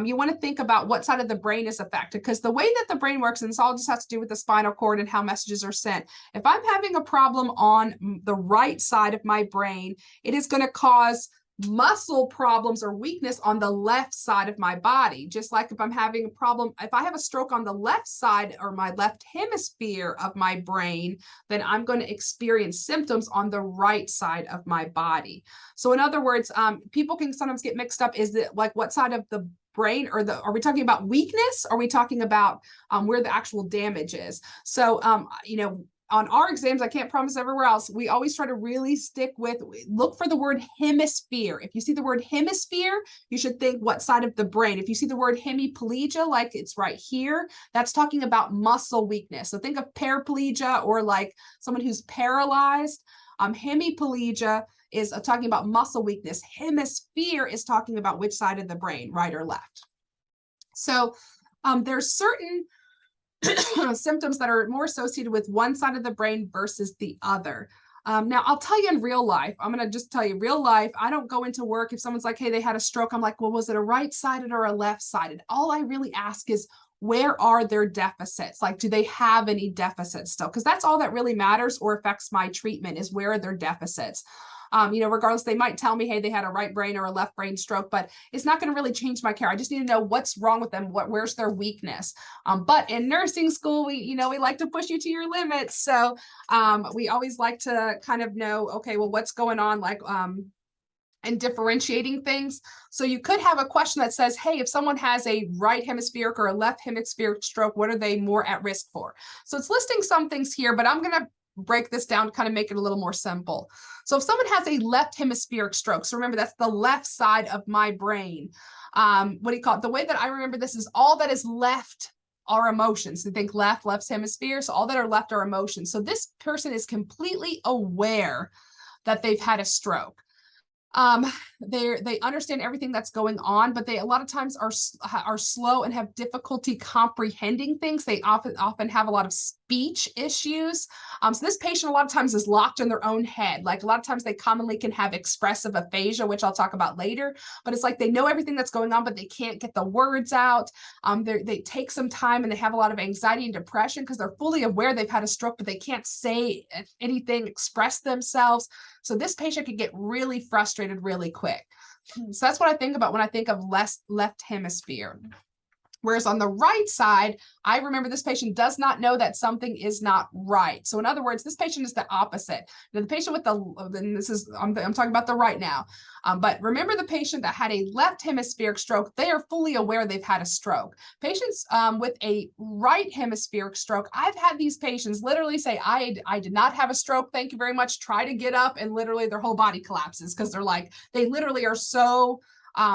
you want to think about what side of the brain is affected, because the way that the brain works, and this all just has to do with the spinal cord and how messages are sent. If I'm having a problem on the right side of my brain, it is going to cause muscle problems or weakness on the left side of my body. Just like if I'm having a problem, if I have a stroke on the left side or my left hemisphere of my brain, then I'm going to experience symptoms on the right side of my body. So in other words, people can sometimes get mixed up. Is it like what side of the brain, or are we talking about weakness? Or are we talking about where the actual damage is? So, on our exams, I can't promise everywhere else, we always try to really look for the word hemisphere. If you see the word hemisphere, you should think what side of the brain. If you see the word hemiplegia, like it's right here, that's talking about muscle weakness. So think of paraplegia or like someone who's paralyzed. Hemiplegia is talking about muscle weakness. Hemisphere is talking about which side of the brain, right or left. So there's certain symptoms that are more associated with one side of the brain versus the other. Now, I'll tell you in real life, I'm going to just tell you real life, I don't go into work. If someone's like, hey, they had a stroke, I'm like, well, was it a right-sided or a left-sided? All I really ask is, where are their deficits? Like, do they have any deficits still? Because that's all that really matters or affects my treatment is where are their deficits. Regardless, they might tell me, hey, they had a right brain or a left brain stroke, but it's not going to really change my care. I just need to know what's wrong with them. Where's their weakness? But in nursing school, we like to push you to your limits. So we always like to kind of know, okay, well, what's going on? Like, and differentiating things. So you could have a question that says, hey, if someone has a right hemispheric or a left hemispheric stroke, what are they more at risk for? So it's listing some things here, but I'm going to break this down to kind of make it a little more simple. So if someone has a left hemispheric stroke, so remember that's the left side of my brain. What do you call it? The way that I remember this is all that is left are emotions. So think left's hemisphere. So all that are left are emotions. So this person is completely aware that they've had a stroke. They understand everything that's going on, but they a lot of times are slow and have difficulty comprehending things. They often have a lot of speech issues. So this patient a lot of times is locked in their own head. Like a lot of times they commonly can have expressive aphasia, which I'll talk about later, but it's like they know everything that's going on, but they can't get the words out. They take some time and they have a lot of anxiety and depression because they're fully aware they've had a stroke, but they can't say anything, express themselves. So this patient could get really frustrated really quick. So that's what I think about when I think of left hemisphere. Whereas on the right side, I remember this patient does not know that something is not right. So in other words, this patient is the opposite. Now, the patient with I'm talking about the right now. But remember the patient that had a left hemispheric stroke, they are fully aware they've had a stroke. Patients with a right hemispheric stroke, I've had these patients literally say, I did not have a stroke. Thank you very much. Try to get up and literally their whole body collapses because they literally are so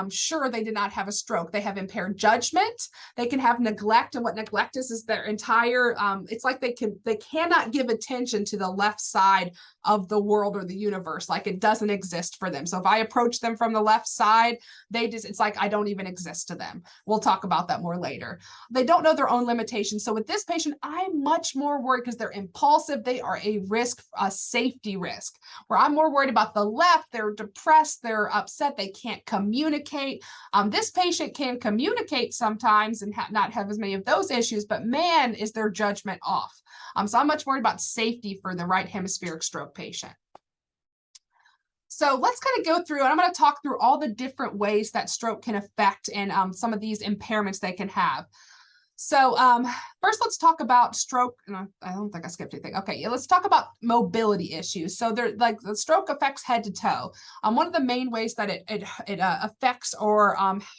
sure they did not have a stroke. They have impaired judgment. They can have neglect, and what neglect is their entire it's like they cannot give attention to the left side of the world or the universe. Like it doesn't exist for them. So if I approach them from the left side, it's like I don't even exist to them. We'll talk about that more later. They don't know their own limitations. So with this patient, I'm much more worried because they're impulsive. They are a risk, a safety risk, where I'm more worried about the left. They're depressed, they're upset, they can't communicate. This patient can communicate sometimes and not have as many of those issues, but man, is their judgment off. So I'm much worried about safety for the right hemispheric stroke patient. So let's kind of go through, and I'm going to talk through all the different ways that stroke can affect and some of these impairments they can have. So first, let's talk about stroke. No, I don't think I skipped anything. Okay, yeah, let's talk about mobility issues. So the stroke affects head to toe. One of the main ways that it affects or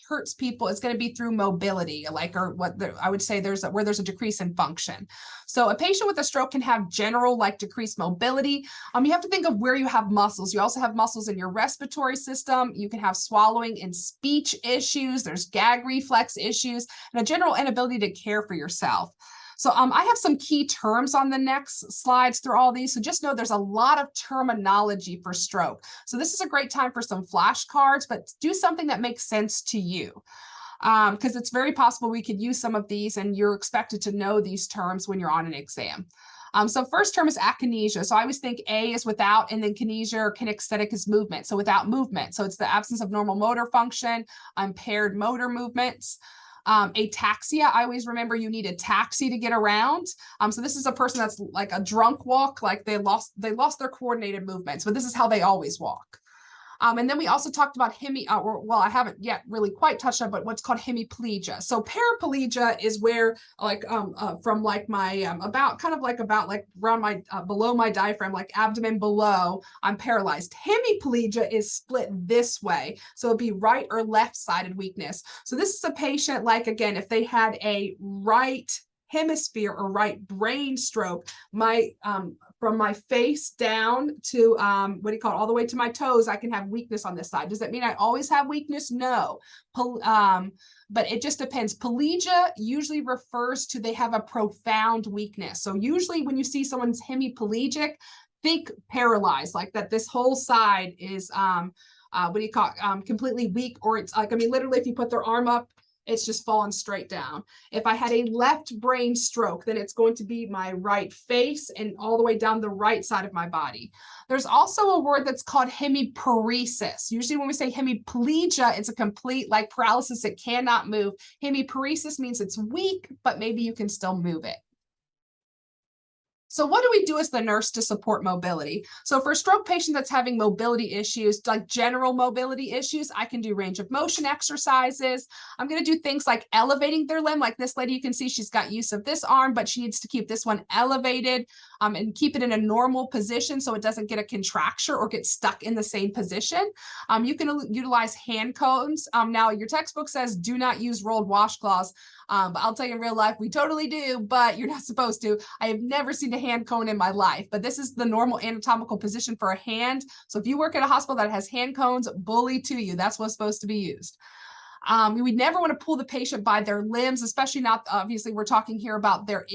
hurts people is going to be through mobility, I would say where there's a decrease in function. So a patient with a stroke can have general decreased mobility. You have to think of where you have muscles. You also have muscles in your respiratory system. You can have swallowing and speech issues. There's gag reflex issues and a general inability to care for yourself. So I have some key terms on the next slides through all these. So just know there's a lot of terminology for stroke. So this is a great time for some flashcards, but do something that makes sense to you. Because it's very possible we could use some of these and you're expected to know these terms when you're on an exam. So first term is akinesia. So I always think A is without, and then kinesia or kinesthetic is movement. So without movement. So it's the absence of normal motor function, impaired motor movements. Ataxia, I always remember you need a taxi to get around. So this is a person that's like a drunk walk, like they lost their coordinated movements, but this is how they always walk. And then we also talked about I haven't yet really quite touched on, but what's called hemiplegia. So paraplegia is where from my about around my below my diaphragm, like abdomen below, I'm paralyzed. Hemiplegia is split this way. So it'd be right or left sided weakness. So this is a patient, again, if they had a right hemisphere or right brain stroke, my from my face down to what do you call it, all the way to my toes, I can have weakness on this side. Does that mean I always have weakness? No. But it just depends. Plegia usually refers to they have a profound weakness. So usually when you see someone's hemiplegic, think paralyzed, like that this whole side is what do you call it, completely weak, or it's like, I mean, literally if you put their arm up, it's just falling straight down. If I had a left brain stroke, then it's going to be my right face and all the way down the right side of my body. There's also a word that's called hemiparesis. Usually when we say hemiplegia, it's a complete like paralysis. It cannot move. Hemiparesis means it's weak, but maybe you can still move it. So what do we do as the nurse to support mobility? So for a stroke patient that's having mobility issues, like general mobility issues, I can do range of motion exercises. I'm going to do things like elevating their limb. Like this lady, you can see she's got use of this arm, but she needs to keep this one elevated and keep it in a normal position so it doesn't get a contracture or get stuck in the same position. You can utilize hand cones. Now, your textbook says do not use rolled washcloths. But I'll tell you in real life, we totally do, but you're not supposed to. I have never seen a hand cone in my life, but this is the normal anatomical position for a hand. So if you work at a hospital that has hand cones, bully to you. That's what's supposed to be used. We never want to pull the patient by their limbs, especially not, obviously, we're talking here about their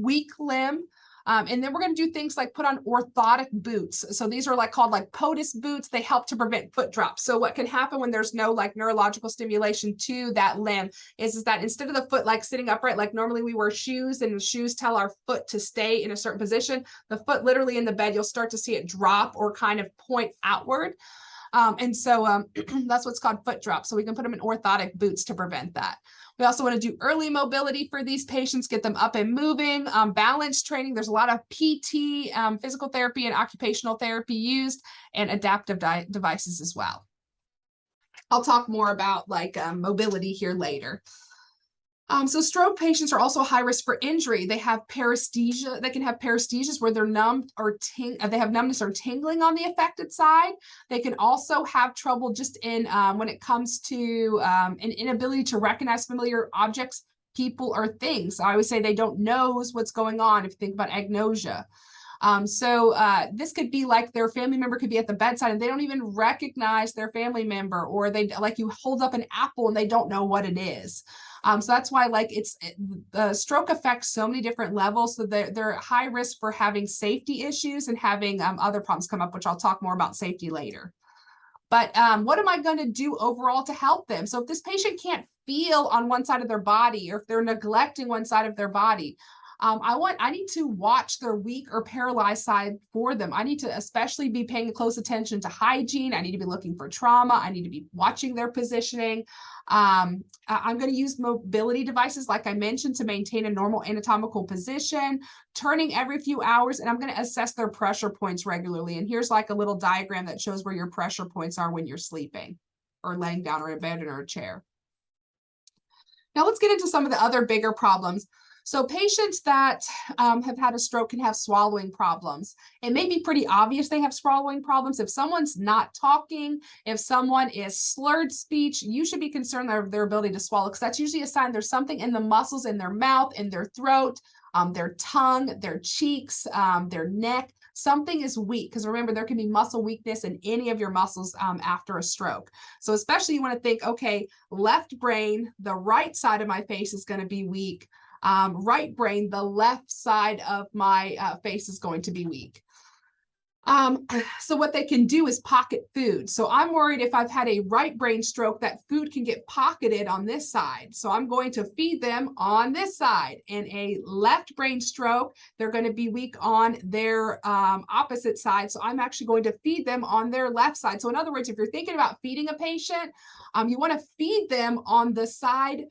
weak limb. And then we're going to do things like put on orthotic boots. So these are called POTUS boots. They help to prevent foot drops. So what can happen when there's no neurological stimulation to that limb is that instead of the foot sitting upright, like normally we wear shoes and the shoes tell our foot to stay in a certain position, the foot literally in the bed, you'll start to see it drop or kind of point outward. And so that's what's called foot drop. So we can put them in orthotic boots to prevent that. We also want to do early mobility for these patients, get them up and moving, balance training. There's a lot of PT, physical therapy and occupational therapy used, and adaptive devices as well. I'll talk more about mobility here later. So stroke patients are also high risk for injury. They have paresthesia. They can have paresthesias where they're numb or they have numbness or tingling on the affected side. They can also have trouble just in when it comes to an inability to recognize familiar objects, people, or things. So I would say they don't know what's going on if you think about agnosia. This could be like their family member could be at the bedside and they don't even recognize their family member, or they you hold up an apple and they don't know what it is. So that's why the stroke affects so many different levels. So they're at high risk for having safety issues and having other problems come up, which I'll talk more about safety later. But what am I going to do overall to help them? So if this patient can't feel on one side of their body, or if they're neglecting one side of their body, I need to watch their weak or paralyzed side for them. I need to especially be paying close attention to hygiene. I need to be looking for trauma. I need to be watching their positioning. I'm going to use mobility devices, like I mentioned, to maintain a normal anatomical position, turning every few hours, and I'm going to assess their pressure points regularly. And here's a little diagram that shows where your pressure points are when you're sleeping or laying down or in bed or a chair. Now let's get into some of the other bigger problems. So patients that have had a stroke can have swallowing problems. It may be pretty obvious they have swallowing problems. If someone's not talking, if someone is slurred speech, you should be concerned of their ability to swallow, because that's usually a sign there's something in the muscles in their mouth, in their throat, their tongue, their cheeks, their neck. Something is weak, because remember, there can be muscle weakness in any of your muscles after a stroke. So especially you want to think, okay, left brain, the right side of my face is going to be weak. Right brain, the left side of my face is going to be weak. So what they can do is pocket food. So I'm worried if I've had a right brain stroke, that food can get pocketed on this side. So I'm going to feed them on this side. In a left brain stroke, they're going to be weak on their opposite side. So I'm actually going to feed them on their left side. So in other words, if you're thinking about feeding a patient, you want to feed them on the side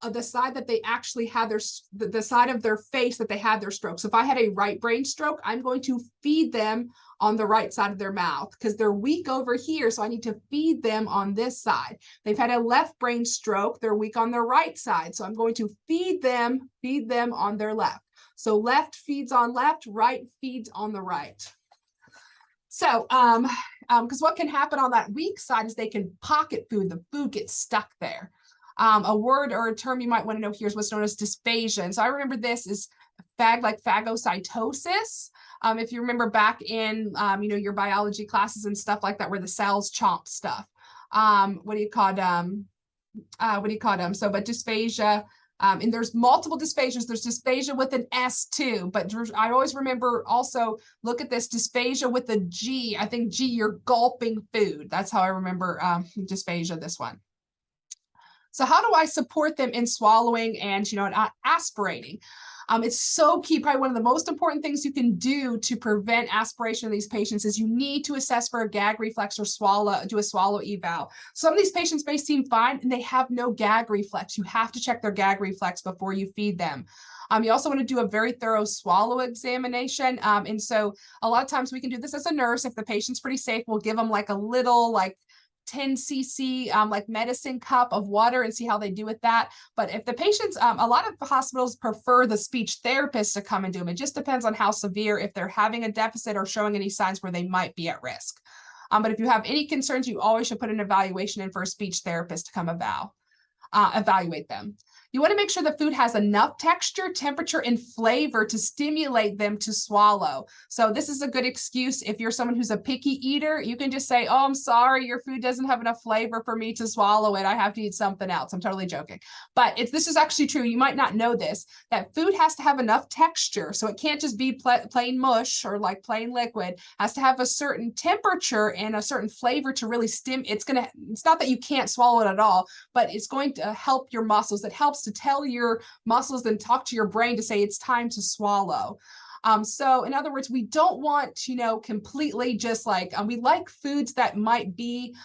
that they actually had the side of their face that they had their stroke. So if I had a right brain stroke, I'm going to feed them on the right side of their mouth, because they're weak over here. So I need to feed them on this side. They've had a left brain stroke. They're weak on their right side. So I'm going to feed them on their left. So left feeds on left, right feeds on the right. So, because what can happen on that weak side is they can pocket food. The food gets stuck there. A word or a term you might want to know here is what's known as dysphagia. And so I remember this is like phagocytosis. If you remember back in, your biology classes and stuff like that, where the cells chomp stuff. What do you call them? So, but dysphagia, and there's multiple dysphasias. There's dysphagia with an S too, but I always remember also look at this dysphagia with a G. I think G, you're gulping food. That's how I remember dysphagia, this one. So how do I support them in swallowing and, aspirating? It's so key. Probably one of the most important things you can do to prevent aspiration in these patients is you need to assess for a gag reflex or do a swallow eval. Some of these patients may seem fine and they have no gag reflex. You have to check their gag reflex before you feed them. You also want to do a very thorough swallow examination. And so a lot of times we can do this as a nurse. If the patient's pretty safe, we'll give them like a little 10 cc like medicine cup of water and see how they do with that. But if the patients, a lot of hospitals prefer the speech therapist to come and do them. It just depends on how severe, if they're having a deficit or showing any signs where they might be at risk. But if you have any concerns, you always should put an evaluation in for a speech therapist to come evaluate them. You want to make sure the food has enough texture, temperature, and flavor to stimulate them to swallow. So this is a good excuse. If you're someone who's a picky eater, you can just say, oh, I'm sorry, your food doesn't have enough flavor for me to swallow it. I have to eat something else. I'm totally joking. But this is actually true. You might not know this, that food has to have enough texture. So it can't just be plain mush or like plain liquid. It has to have a certain temperature and a certain flavor to really it's not that you can't swallow it at all, but it's going to help your muscles. It helps to tell your muscles and talk to your brain to say it's time to swallow. So in other words, we don't want, completely just we like foods that might be,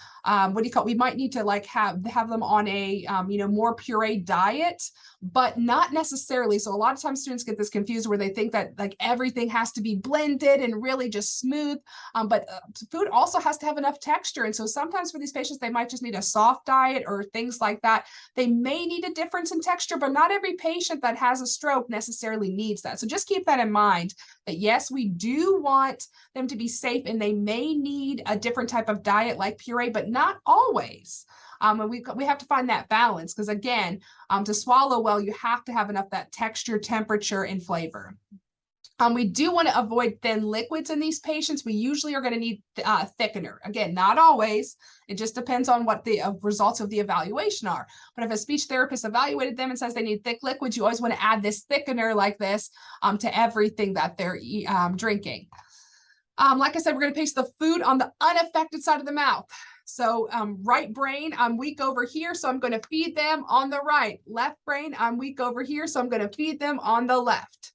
we might need to have them on a, more pureed diet, but not necessarily. So a lot of times students get this confused where they think that everything has to be blended and really just smooth. But food also has to have enough texture. And so sometimes for these patients, they might just need a soft diet or things like that. They may need a difference in texture, but not every patient that has a stroke necessarily needs that. So just keep that in mind, that yes, we do want them to be safe and they may need a different type of diet like puree, but not always. And we have to find that balance because again, to swallow well, you have to have enough that texture, temperature, and flavor. We do want to avoid thin liquids in these patients. We usually are going to need thickener. Again, not always. It just depends on what the results of the evaluation are. But if a speech therapist evaluated them and says they need thick liquids, you always want to add this thickener like this to everything that they're drinking. Like I said, we're going to place the food on the unaffected side of the mouth. So right brain, I'm weak over here, so I'm going to feed them on the right. Left brain, I'm weak over here, so I'm going to feed them on the left.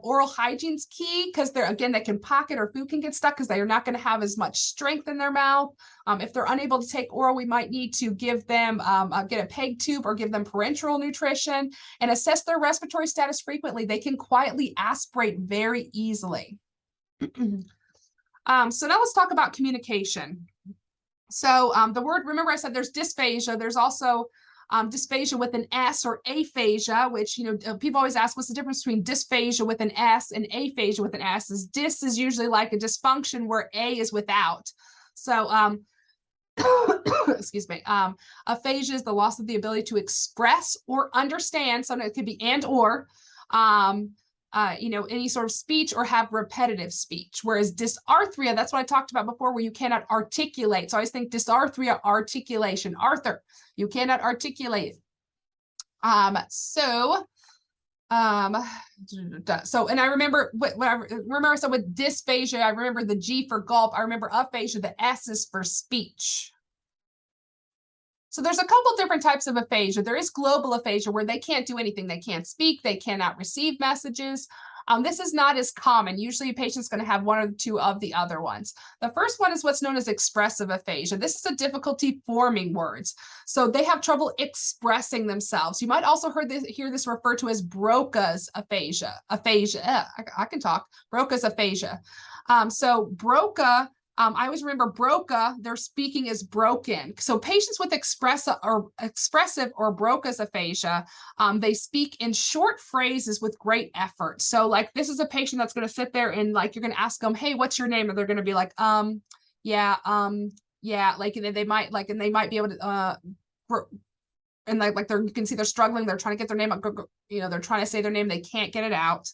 Oral hygiene's key because they can pocket or food can get stuck because they are not going to have as much strength in their mouth. If they're unable to take oral, we might need to give them, get a PEG tube or give them parenteral nutrition and assess their respiratory status frequently. They can quietly aspirate very easily. So now let's talk about communication. So the word, remember I said there's dysphagia. There's also dysphagia with an S or aphasia, which, people always ask what's the difference between dysphagia with an S and aphasia with an S. Dys is usually like a dysfunction where A is without. So excuse me, aphasia is the loss of the ability to express or understand. So it could be and or any sort of speech or have repetitive speech. Whereas dysarthria, that's what I talked about before, where you cannot articulate. So I always think dysarthria, articulation. Arthur, you cannot articulate. And I remember I said with dysphagia, I remember the G for gulp. I remember aphasia, the S is for speech. So there's a couple different types of aphasia. There is global aphasia where they can't do anything. They can't speak. They cannot receive messages. This is not as common. Usually a patient's going to have one or two of the other ones. The first one is what's known as expressive aphasia. This is a difficulty forming words. So they have trouble expressing themselves. You might also hear this referred to as Broca's aphasia. I can talk. Broca's aphasia. So Broca, I always remember Broca, their speaking is broken. So patients with expressive or Broca's aphasia, they speak in short phrases with great effort. So this is a patient that's going to sit there and you're going to ask them, hey, what's your name? And they're going to be like, yeah. And then they might be able to and like they're, you can see they're struggling. They're trying to get their name up, you know, they're trying to say their name. They can't get it out.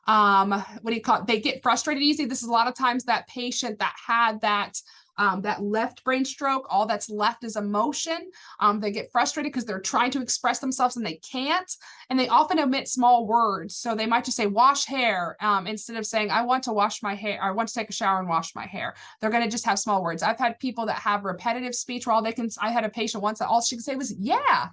What do you call it? They get frustrated easy. This is a lot of times that patient that had that left brain stroke, all that's left is emotion. They get frustrated because they're trying to express themselves and they can't. And they often omit small words. So they might just say wash hair instead of saying, I want to wash my hair. I want to take a shower and wash my hair. They're going to just have small words. I've had people that have repetitive speech where all they can, I had a patient once that all she could say was, yeah,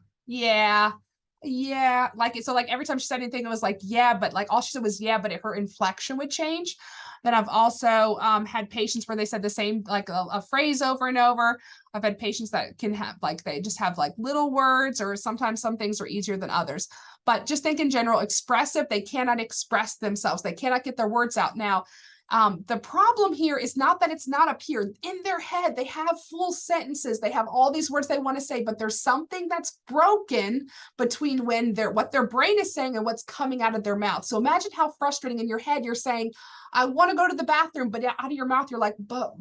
like so like every time she said anything it was like yeah, but like all she said was yeah, but her inflection would change. Then I've also had patients where they said the same like a phrase over and over. I've had patients that can have like they just have like little words, or sometimes some things are easier than others. But just think in general, expressive, they cannot express themselves, they cannot get their words out. Now the problem here is not that it's not up here in their head. They have full sentences. They have all these words they want to say, but there's something that's broken between when what their brain is saying and what's coming out of their mouth. So imagine how frustrating in your head you're saying, I want to go to the bathroom, but out of your mouth, you're like, but,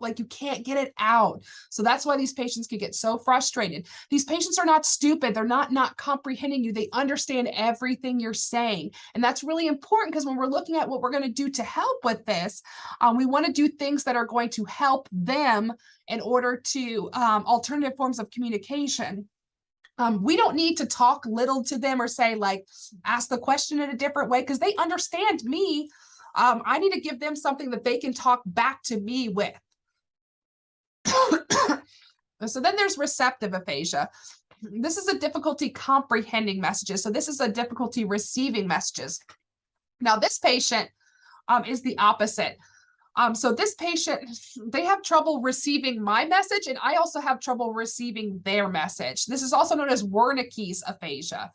like you can't get it out. So that's why these patients can get so frustrated. These patients are not stupid. They're not comprehending you. They understand everything you're saying. And that's really important because when we're looking at what we're going to do to help with this, we want to do things that are going to help them in order to alternative forms of communication. We don't need to talk little to them or say like, ask the question in a different way because they understand me. I need to give them something that they can talk back to me with. So then there's receptive aphasia. This is a difficulty comprehending messages. So this is a difficulty receiving messages. Now this patient is the opposite. So this patient, they have trouble receiving my message, and I also have trouble receiving their message. This is also known as Wernicke's aphasia.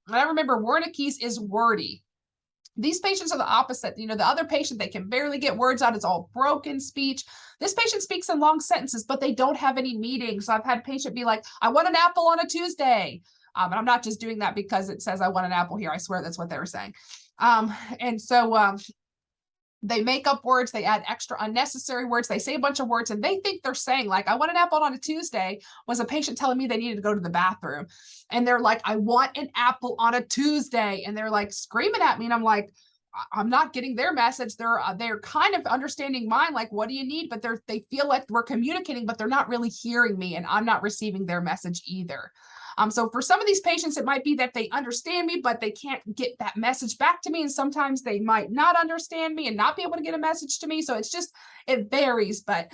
And I remember Wernicke's is wordy. These patients are the opposite. You know, the other patient, they can barely get words out. It's all broken speech. This patient speaks in long sentences, but they don't have any meanings. So I've had a patient be like, I want an apple on a Tuesday. And I'm not just doing that because it says I want an apple here. I swear that's what they were saying. And so they make up words, they add extra unnecessary words, they say a bunch of words, and they think they're saying like, I want an apple on a Tuesday was a patient telling me they needed to go to the bathroom. And they're like, I want an apple on a Tuesday. And they're like screaming at me. And I'm like, I'm not getting their message. They're kind of understanding mine, like, what do you need? But they feel like we're communicating, but they're not really hearing me, and I'm not receiving their message either. So for some of these patients, it might be that they understand me, but they can't get that message back to me. And sometimes they might not understand me and not be able to get a message to me. So it varies, but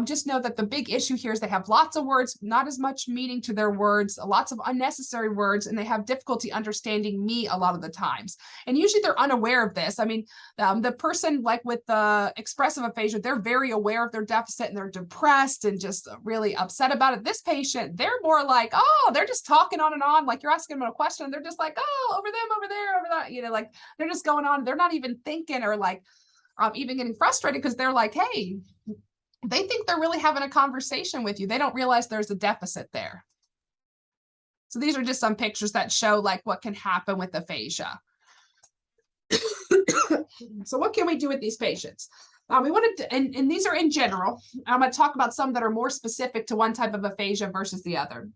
just know that the big issue here is they have lots of words, not as much meaning to their words, lots of unnecessary words, and they have difficulty understanding me a lot of the times. And usually they're unaware of this. I mean, the person like with the expressive aphasia, they're very aware of their deficit and they're depressed and just really upset about it. This patient, they're more like, oh, they're just talking on and on. Like you're asking them a question and they're just like, oh, over them, over there, over that, you know, like they're just going on. They're not even thinking or like even getting frustrated because they're like, hey, they think they're really having a conversation with you. They don't realize there's a deficit there. So these are just some pictures that show like what can happen with aphasia. So what can we do with these patients? We wanted to, and these are in general. I'm going to talk about some that are more specific to one type of aphasia versus the other.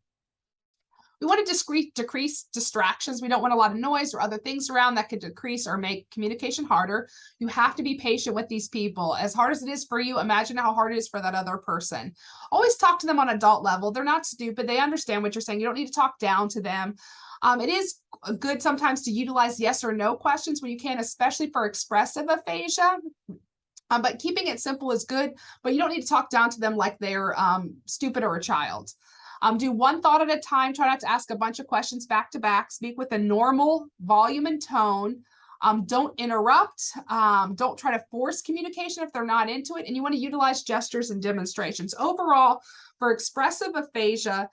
We want to decrease distractions. We don't want a lot of noise or other things around that could decrease or make communication harder. You have to be patient with these people. As hard as it is for you, imagine how hard it is for that other person. Always talk to them on adult level. They're not stupid. They understand what you're saying. You don't need to talk down to them. It is good sometimes to utilize yes or no questions when you can, especially for expressive aphasia. But keeping it simple is good, but you don't need to talk down to them like they're stupid or a child. Do one thought at a time. Try not to ask a bunch of questions back to back. Speak with a normal volume and tone. Don't interrupt. Don't try to force communication if they're not into it. And you want to utilize gestures and demonstrations. Overall, for expressive aphasia,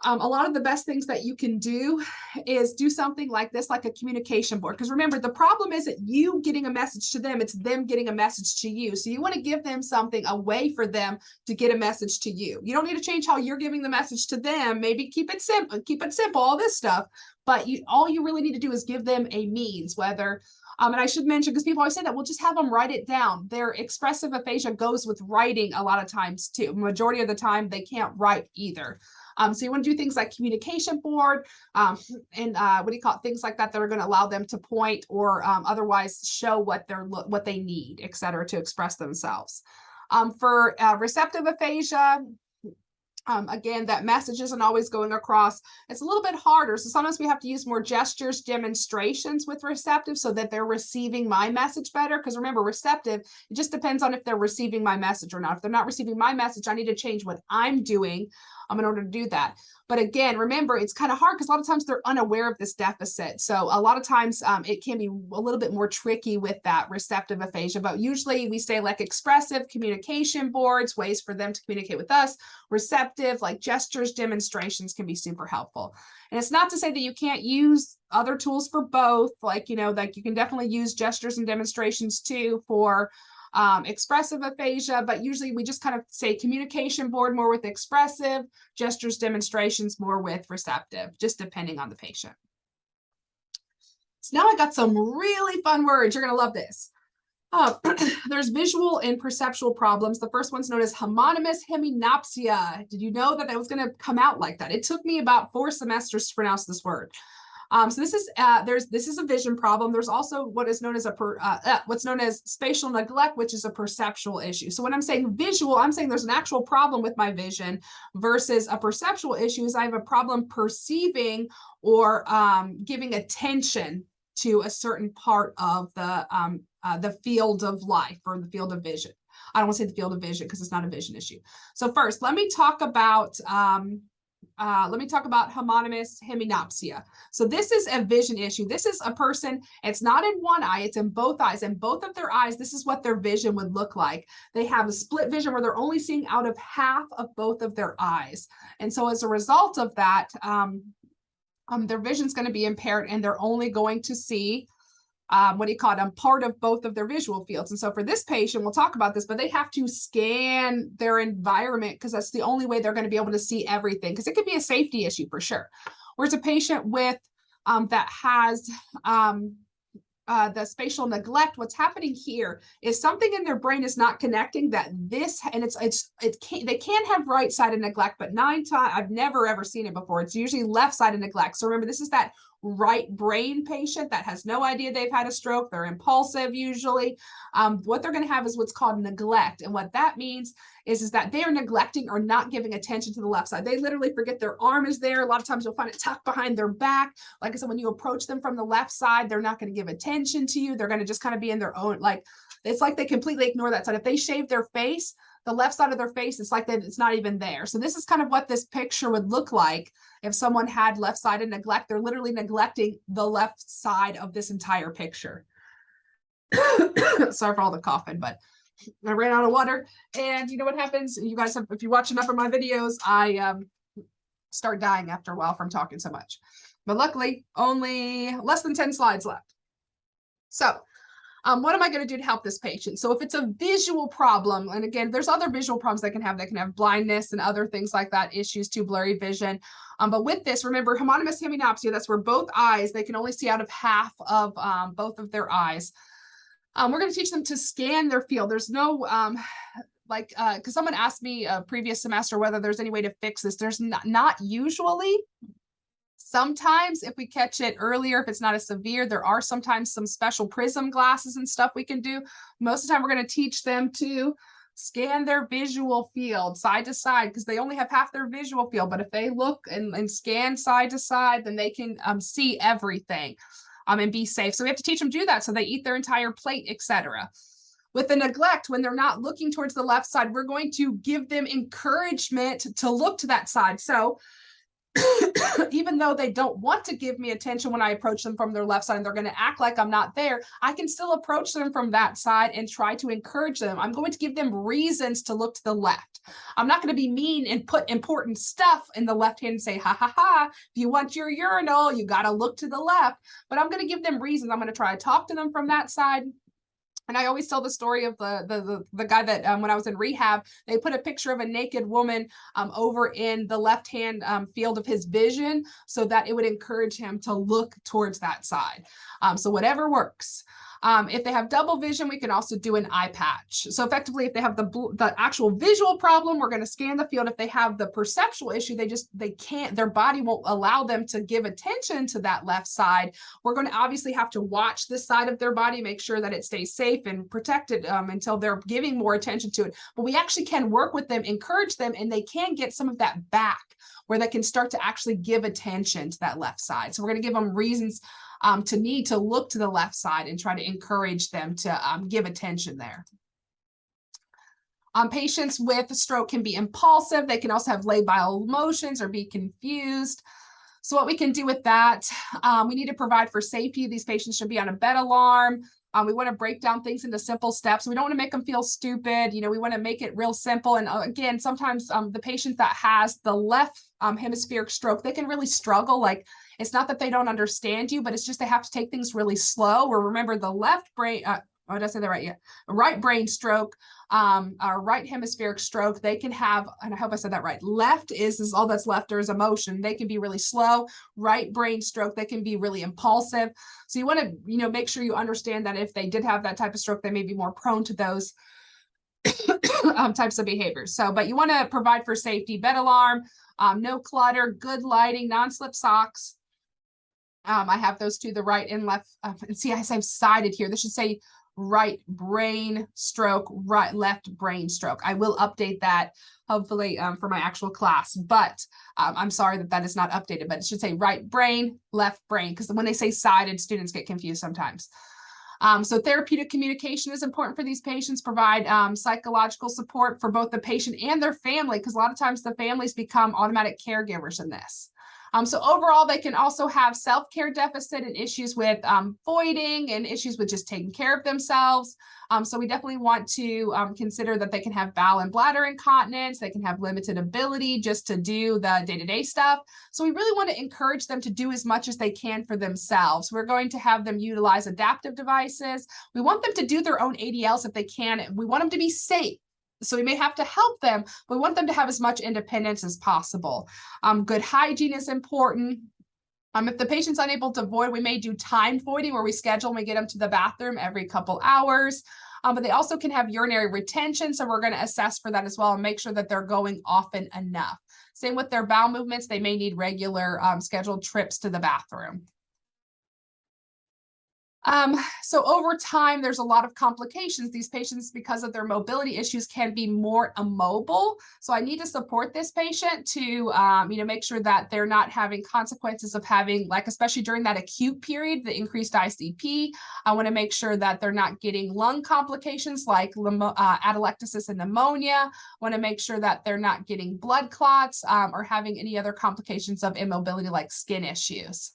a lot of the best things that you can do is do something like this, like a communication board. Because remember, the problem isn't you getting a message to them, it's them getting a message to you. So you want to give them something, a way for them to get a message to you. You don't need to change how you're giving the message to them. Maybe keep it simple, all this stuff. But all you really need to do is give them a means, whether and I should mention, because people always say that, we'll just have them write it down. Their expressive aphasia goes with writing a lot of times too. Majority of the time, they can't write either. So you want to do things like communication board and things like that that are going to allow them to point or otherwise show what they need, et cetera, to express themselves. For receptive aphasia, again, that message isn't always going across. It's a little bit harder. So sometimes we have to use more gestures, demonstrations with receptive so that they're receiving my message better. Because remember, receptive, it just depends on if they're receiving my message or not. If they're not receiving my message, I need to change what I'm doing in order to do that. But again, remember, it's kind of hard because a lot of times they're unaware of this deficit. So a lot of times it can be a little bit more tricky with that receptive aphasia. But usually we say like expressive communication boards, ways for them to communicate with us. Receptive, like gestures, demonstrations can be super helpful. And it's not to say that you can't use other tools for both. Like, like you can definitely use gestures and demonstrations too for expressive aphasia, but usually we just kind of say communication board more with expressive, gestures, demonstrations more with receptive, just depending on the patient. So now I got some really fun words. You're going to love this. There's visual and perceptual problems. The first one's known as homonymous hemianopsia. Did you know that was going to come out like that? It took me about 4 semesters to pronounce this word. So this is a vision problem. There's also what is known as what's known as spatial neglect, which is a perceptual issue. So when I'm saying visual, I'm saying there's an actual problem with my vision versus a perceptual issue is I have a problem perceiving or giving attention to a certain part of the field of life or the field of vision. I don't want to say the field of vision because it's not a vision issue. So first, let me talk about homonymous hemianopsia. So this is a vision issue. This is a person, it's not in one eye, it's in both eyes. And both of their eyes, this is what their vision would look like. They have a split vision where they're only seeing out of half of both of their eyes. And so as a result of that, their vision is going to be impaired and they're only going to see part of both of their visual fields. And so for this patient, we'll talk about this, but they have to scan their environment because that's the only way they're going to be able to see everything, because it could be a safety issue for sure. Whereas a patient with that has the spatial neglect, what's happening here is something in their brain is not connecting that this, and they can have right-sided neglect, but 9 times, I've never ever seen it before. It's usually left-sided neglect. So remember, this is that right brain patient that has no idea they've had a stroke. They're impulsive usually. What they're going to have is what's called neglect. And what that means is that they are neglecting or not giving attention to the left side. They literally forget their arm is there. A lot of times you'll find it tucked behind their back. Like I said, when you approach them from the left side, they're not going to give attention to you. They're going to just kind of be in their own, it's like they completely ignore that side. If they shave their face, the left side of their face, it's like it's not even there. So this is kind of what this picture would look like if someone had left-sided neglect. They're literally neglecting the left side of this entire picture. Sorry for all the coughing, but I ran out of water. And you know what happens? You guys have, if you watch enough of my videos, I start dying after a while from talking so much. But luckily, only less than 10 slides left. So what am I going to do to help this patient? So if it's a visual problem, and again, there's other visual problems they can have blindness and other things like that, issues too, blurry vision. But with this, remember, homonymous hemianopsia, that's where both eyes, they can only see out of half of both of their eyes. We're going to teach them to scan their field. There's no, because someone asked me a previous semester whether there's any way to fix this. There's not usually. Sometimes if we catch it earlier, if it's not as severe, there are sometimes some special prism glasses and stuff we can do. Most of the time we're going to teach them to scan their visual field side to side because they only have half their visual field. But if they look and scan side to side, then they can see everything and be safe. So we have to teach them to do that so they eat their entire plate, etc. With the neglect, when they're not looking towards the left side, we're going to give them encouragement to look to that side. So even though they don't want to give me attention when I approach them from their left side and they're going to act like I'm not there, I can still approach them from that side and try to encourage them. I'm going to give them reasons to look to the left. I'm not going to be mean and put important stuff in the left hand and say, ha, ha, ha, if you want your urinal, you got to look to the left. But I'm going to give them reasons. I'm going to try to talk to them from that side. And I always tell the story of the guy that when I was in rehab, they put a picture of a naked woman over in the left-hand field of his vision so that it would encourage him to look towards that side. So whatever works. If they have double vision, we can also do an eye patch. So effectively, if they have the actual visual problem, we're going to scan the field. If they have the perceptual issue, they can't, their body won't allow them to give attention to that left side. We're going to obviously have to watch this side of their body, make sure that it stays safe and protected until they're giving more attention to it. But we actually can work with them, encourage them, and they can get some of that back where they can start to actually give attention to that left side. So we're going to give them reasons to need to look to the left side and try to encourage them to give attention there. Patients with a stroke can be impulsive. They can also have labile emotions or be confused. So what we can do with that, we need to provide for safety. These patients should be on a bed alarm. We want to break down things into simple steps. We don't want to make them feel stupid. You know, we want to make it real simple. And again, sometimes the patient that has the left hemispheric stroke, they can really struggle. Like, it's not that they don't understand you, but it's just they have to take things really slow. Or remember, the left brain, did I say that right? Yeah. Right brain stroke, or right hemispheric stroke, they can have, and I hope I said that right. Left is all that's left, or is emotion. They can be really slow. Right brain stroke, they can be really impulsive. So you want to, you know, make sure you understand that if they did have that type of stroke, they may be more prone to those types of behaviors. So, but you want to provide for safety, bed alarm, no clutter, good lighting, non-slip socks. I have those to the right and left. And see, I say sided here. This should say right brain stroke, right left brain stroke. I will update that hopefully for my actual class, but I'm sorry that is not updated, but it should say right brain, left brain, because when they say sided, students get confused sometimes. So therapeutic communication is important for these patients. Provide psychological support for both the patient and their family, because a lot of times the families become automatic caregivers in this. So overall, they can also have self-care deficit and issues with voiding and issues with just taking care of themselves. So we definitely want to consider that they can have bowel and bladder incontinence. They can have limited ability just to do the day-to-day stuff. So we really want to encourage them to do as much as they can for themselves. We're going to have them utilize adaptive devices. We want them to do their own ADLs if they can. We want them to be safe. So we may have to help them, but we want them to have as much independence as possible. Good hygiene is important. If the patient's unable to void, we may do timed voiding where we schedule and we get them to the bathroom every couple hours. But they also can have urinary retention. So we're going to assess for that as well and make sure that they're going often enough. Same with their bowel movements. They may need regular scheduled trips to the bathroom. So over time, there's a lot of complications. These patients, because of their mobility issues, can be more immobile. So I need to support this patient to, make sure that they're not having consequences of having, like, especially during that acute period, the increased ICP. I want to make sure that they're not getting lung complications like atelectasis and pneumonia. I want to make sure that they're not getting blood clots or having any other complications of immobility like skin issues.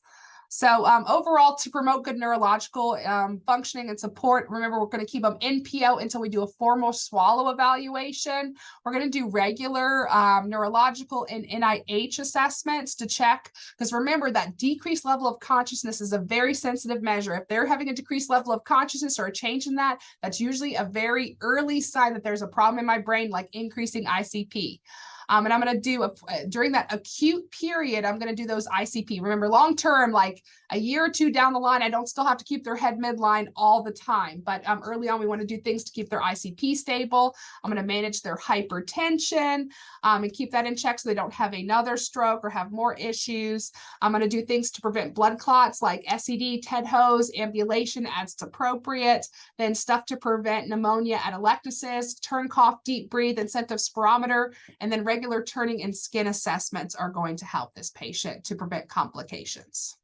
So overall, to promote good neurological functioning and support, remember, we're going to keep them NPO until we do a formal swallow evaluation. We're going to do regular neurological and NIH assessments to check, because remember that decreased level of consciousness is a very sensitive measure. If they're having a decreased level of consciousness or a change in that, that's usually a very early sign that there's a problem in my brain, like increasing ICP. And I'm going to do during that acute period, I'm going to do those ICP. Remember, long term, like a year or two down the line, I don't still have to keep their head midline all the time. But early on, we want to do things to keep their ICP stable. I'm going to manage their hypertension and keep that in check so they don't have another stroke or have more issues. I'm going to do things to prevent blood clots like SED, TED-HOs, ambulation as appropriate, then stuff to prevent pneumonia, atelectasis, turn, cough, deep breathe, incentive spirometer, and then regular turning and skin assessments are going to help this patient to prevent complications.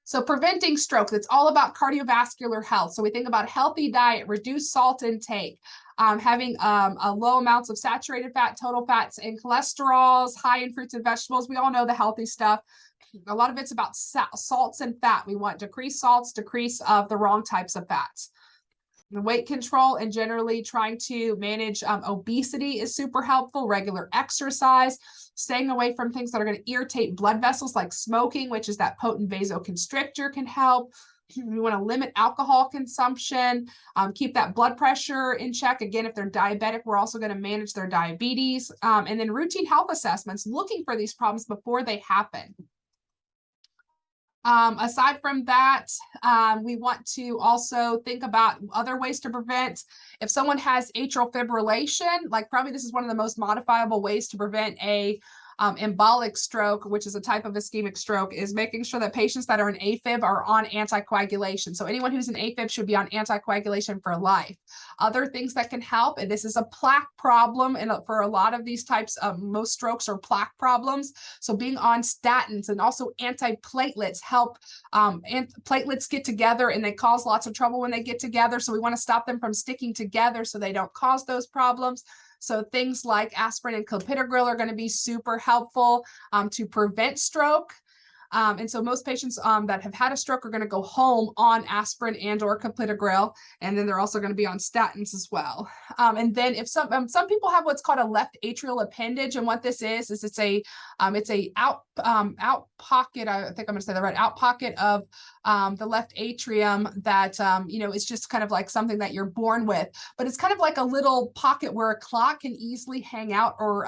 So preventing stroke, it's all about cardiovascular health. So we think about healthy diet, reduced salt intake, having low amounts of saturated fat, total fats, and cholesterols, high in fruits and vegetables. We all know the healthy stuff. A lot of it's about salts and fat. We want decreased salts, decrease of the wrong types of fats. The weight control and generally trying to manage obesity is super helpful. Regular exercise, staying away from things that are going to irritate blood vessels like smoking, which is that potent vasoconstrictor, can help. We want to limit alcohol consumption, keep that blood pressure in check. Again, if they're diabetic, we're also going to manage their diabetes. And then routine health assessments, looking for these problems before they happen. Aside from that, we want to also think about other ways to prevent. If someone has atrial fibrillation, like probably this is one of the most modifiable ways to prevent a embolic stroke, which is a type of ischemic stroke, is making sure that patients that are in AFib are on anticoagulation. So anyone who's in AFib should be on anticoagulation for life. Other things that can help, and this is a plaque problem, and for a lot of these types of most strokes are plaque problems. So being on statins and also antiplatelets help. And platelets get together and they cause lots of trouble when they get together. So we want to stop them from sticking together so they don't cause those problems. So things like aspirin and clopidogrel are going to be super helpful to prevent stroke. And so most patients that have had a stroke are going to go home on aspirin and or clopidogrel, and then they're also going to be on statins as well. And then if some people have what's called a left atrial appendage, and what this is it's a out pocket. I think I'm going to say that right. Out pocket of the left atrium that it's just kind of like something that you're born with, but it's kind of like a little pocket where a clot can easily hang out or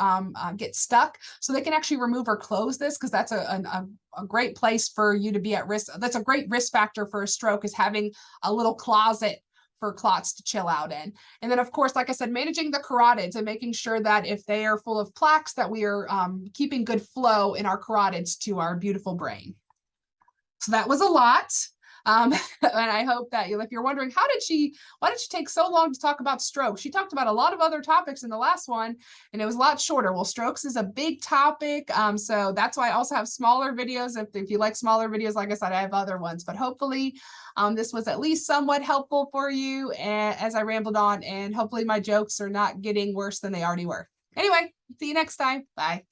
get stuck. So they can actually remove or close this, because that's a great place for you to be at risk. That's a great risk factor for a stroke, is having a little closet for clots to chill out in. And then, of course, like I said, managing the carotids and making sure that if they are full of plaques, that we are keeping good flow in our carotids to our beautiful brain. So that was a lot. And I hope that if you're wondering, why did she take so long to talk about stroke? She talked about a lot of other topics in the last one, and it was a lot shorter. Well, strokes is a big topic. So that's why I also have smaller videos. If you like smaller videos, like I said, I have other ones, but hopefully this was at least somewhat helpful for you as I rambled on, and hopefully my jokes are not getting worse than they already were. Anyway, see you next time. Bye.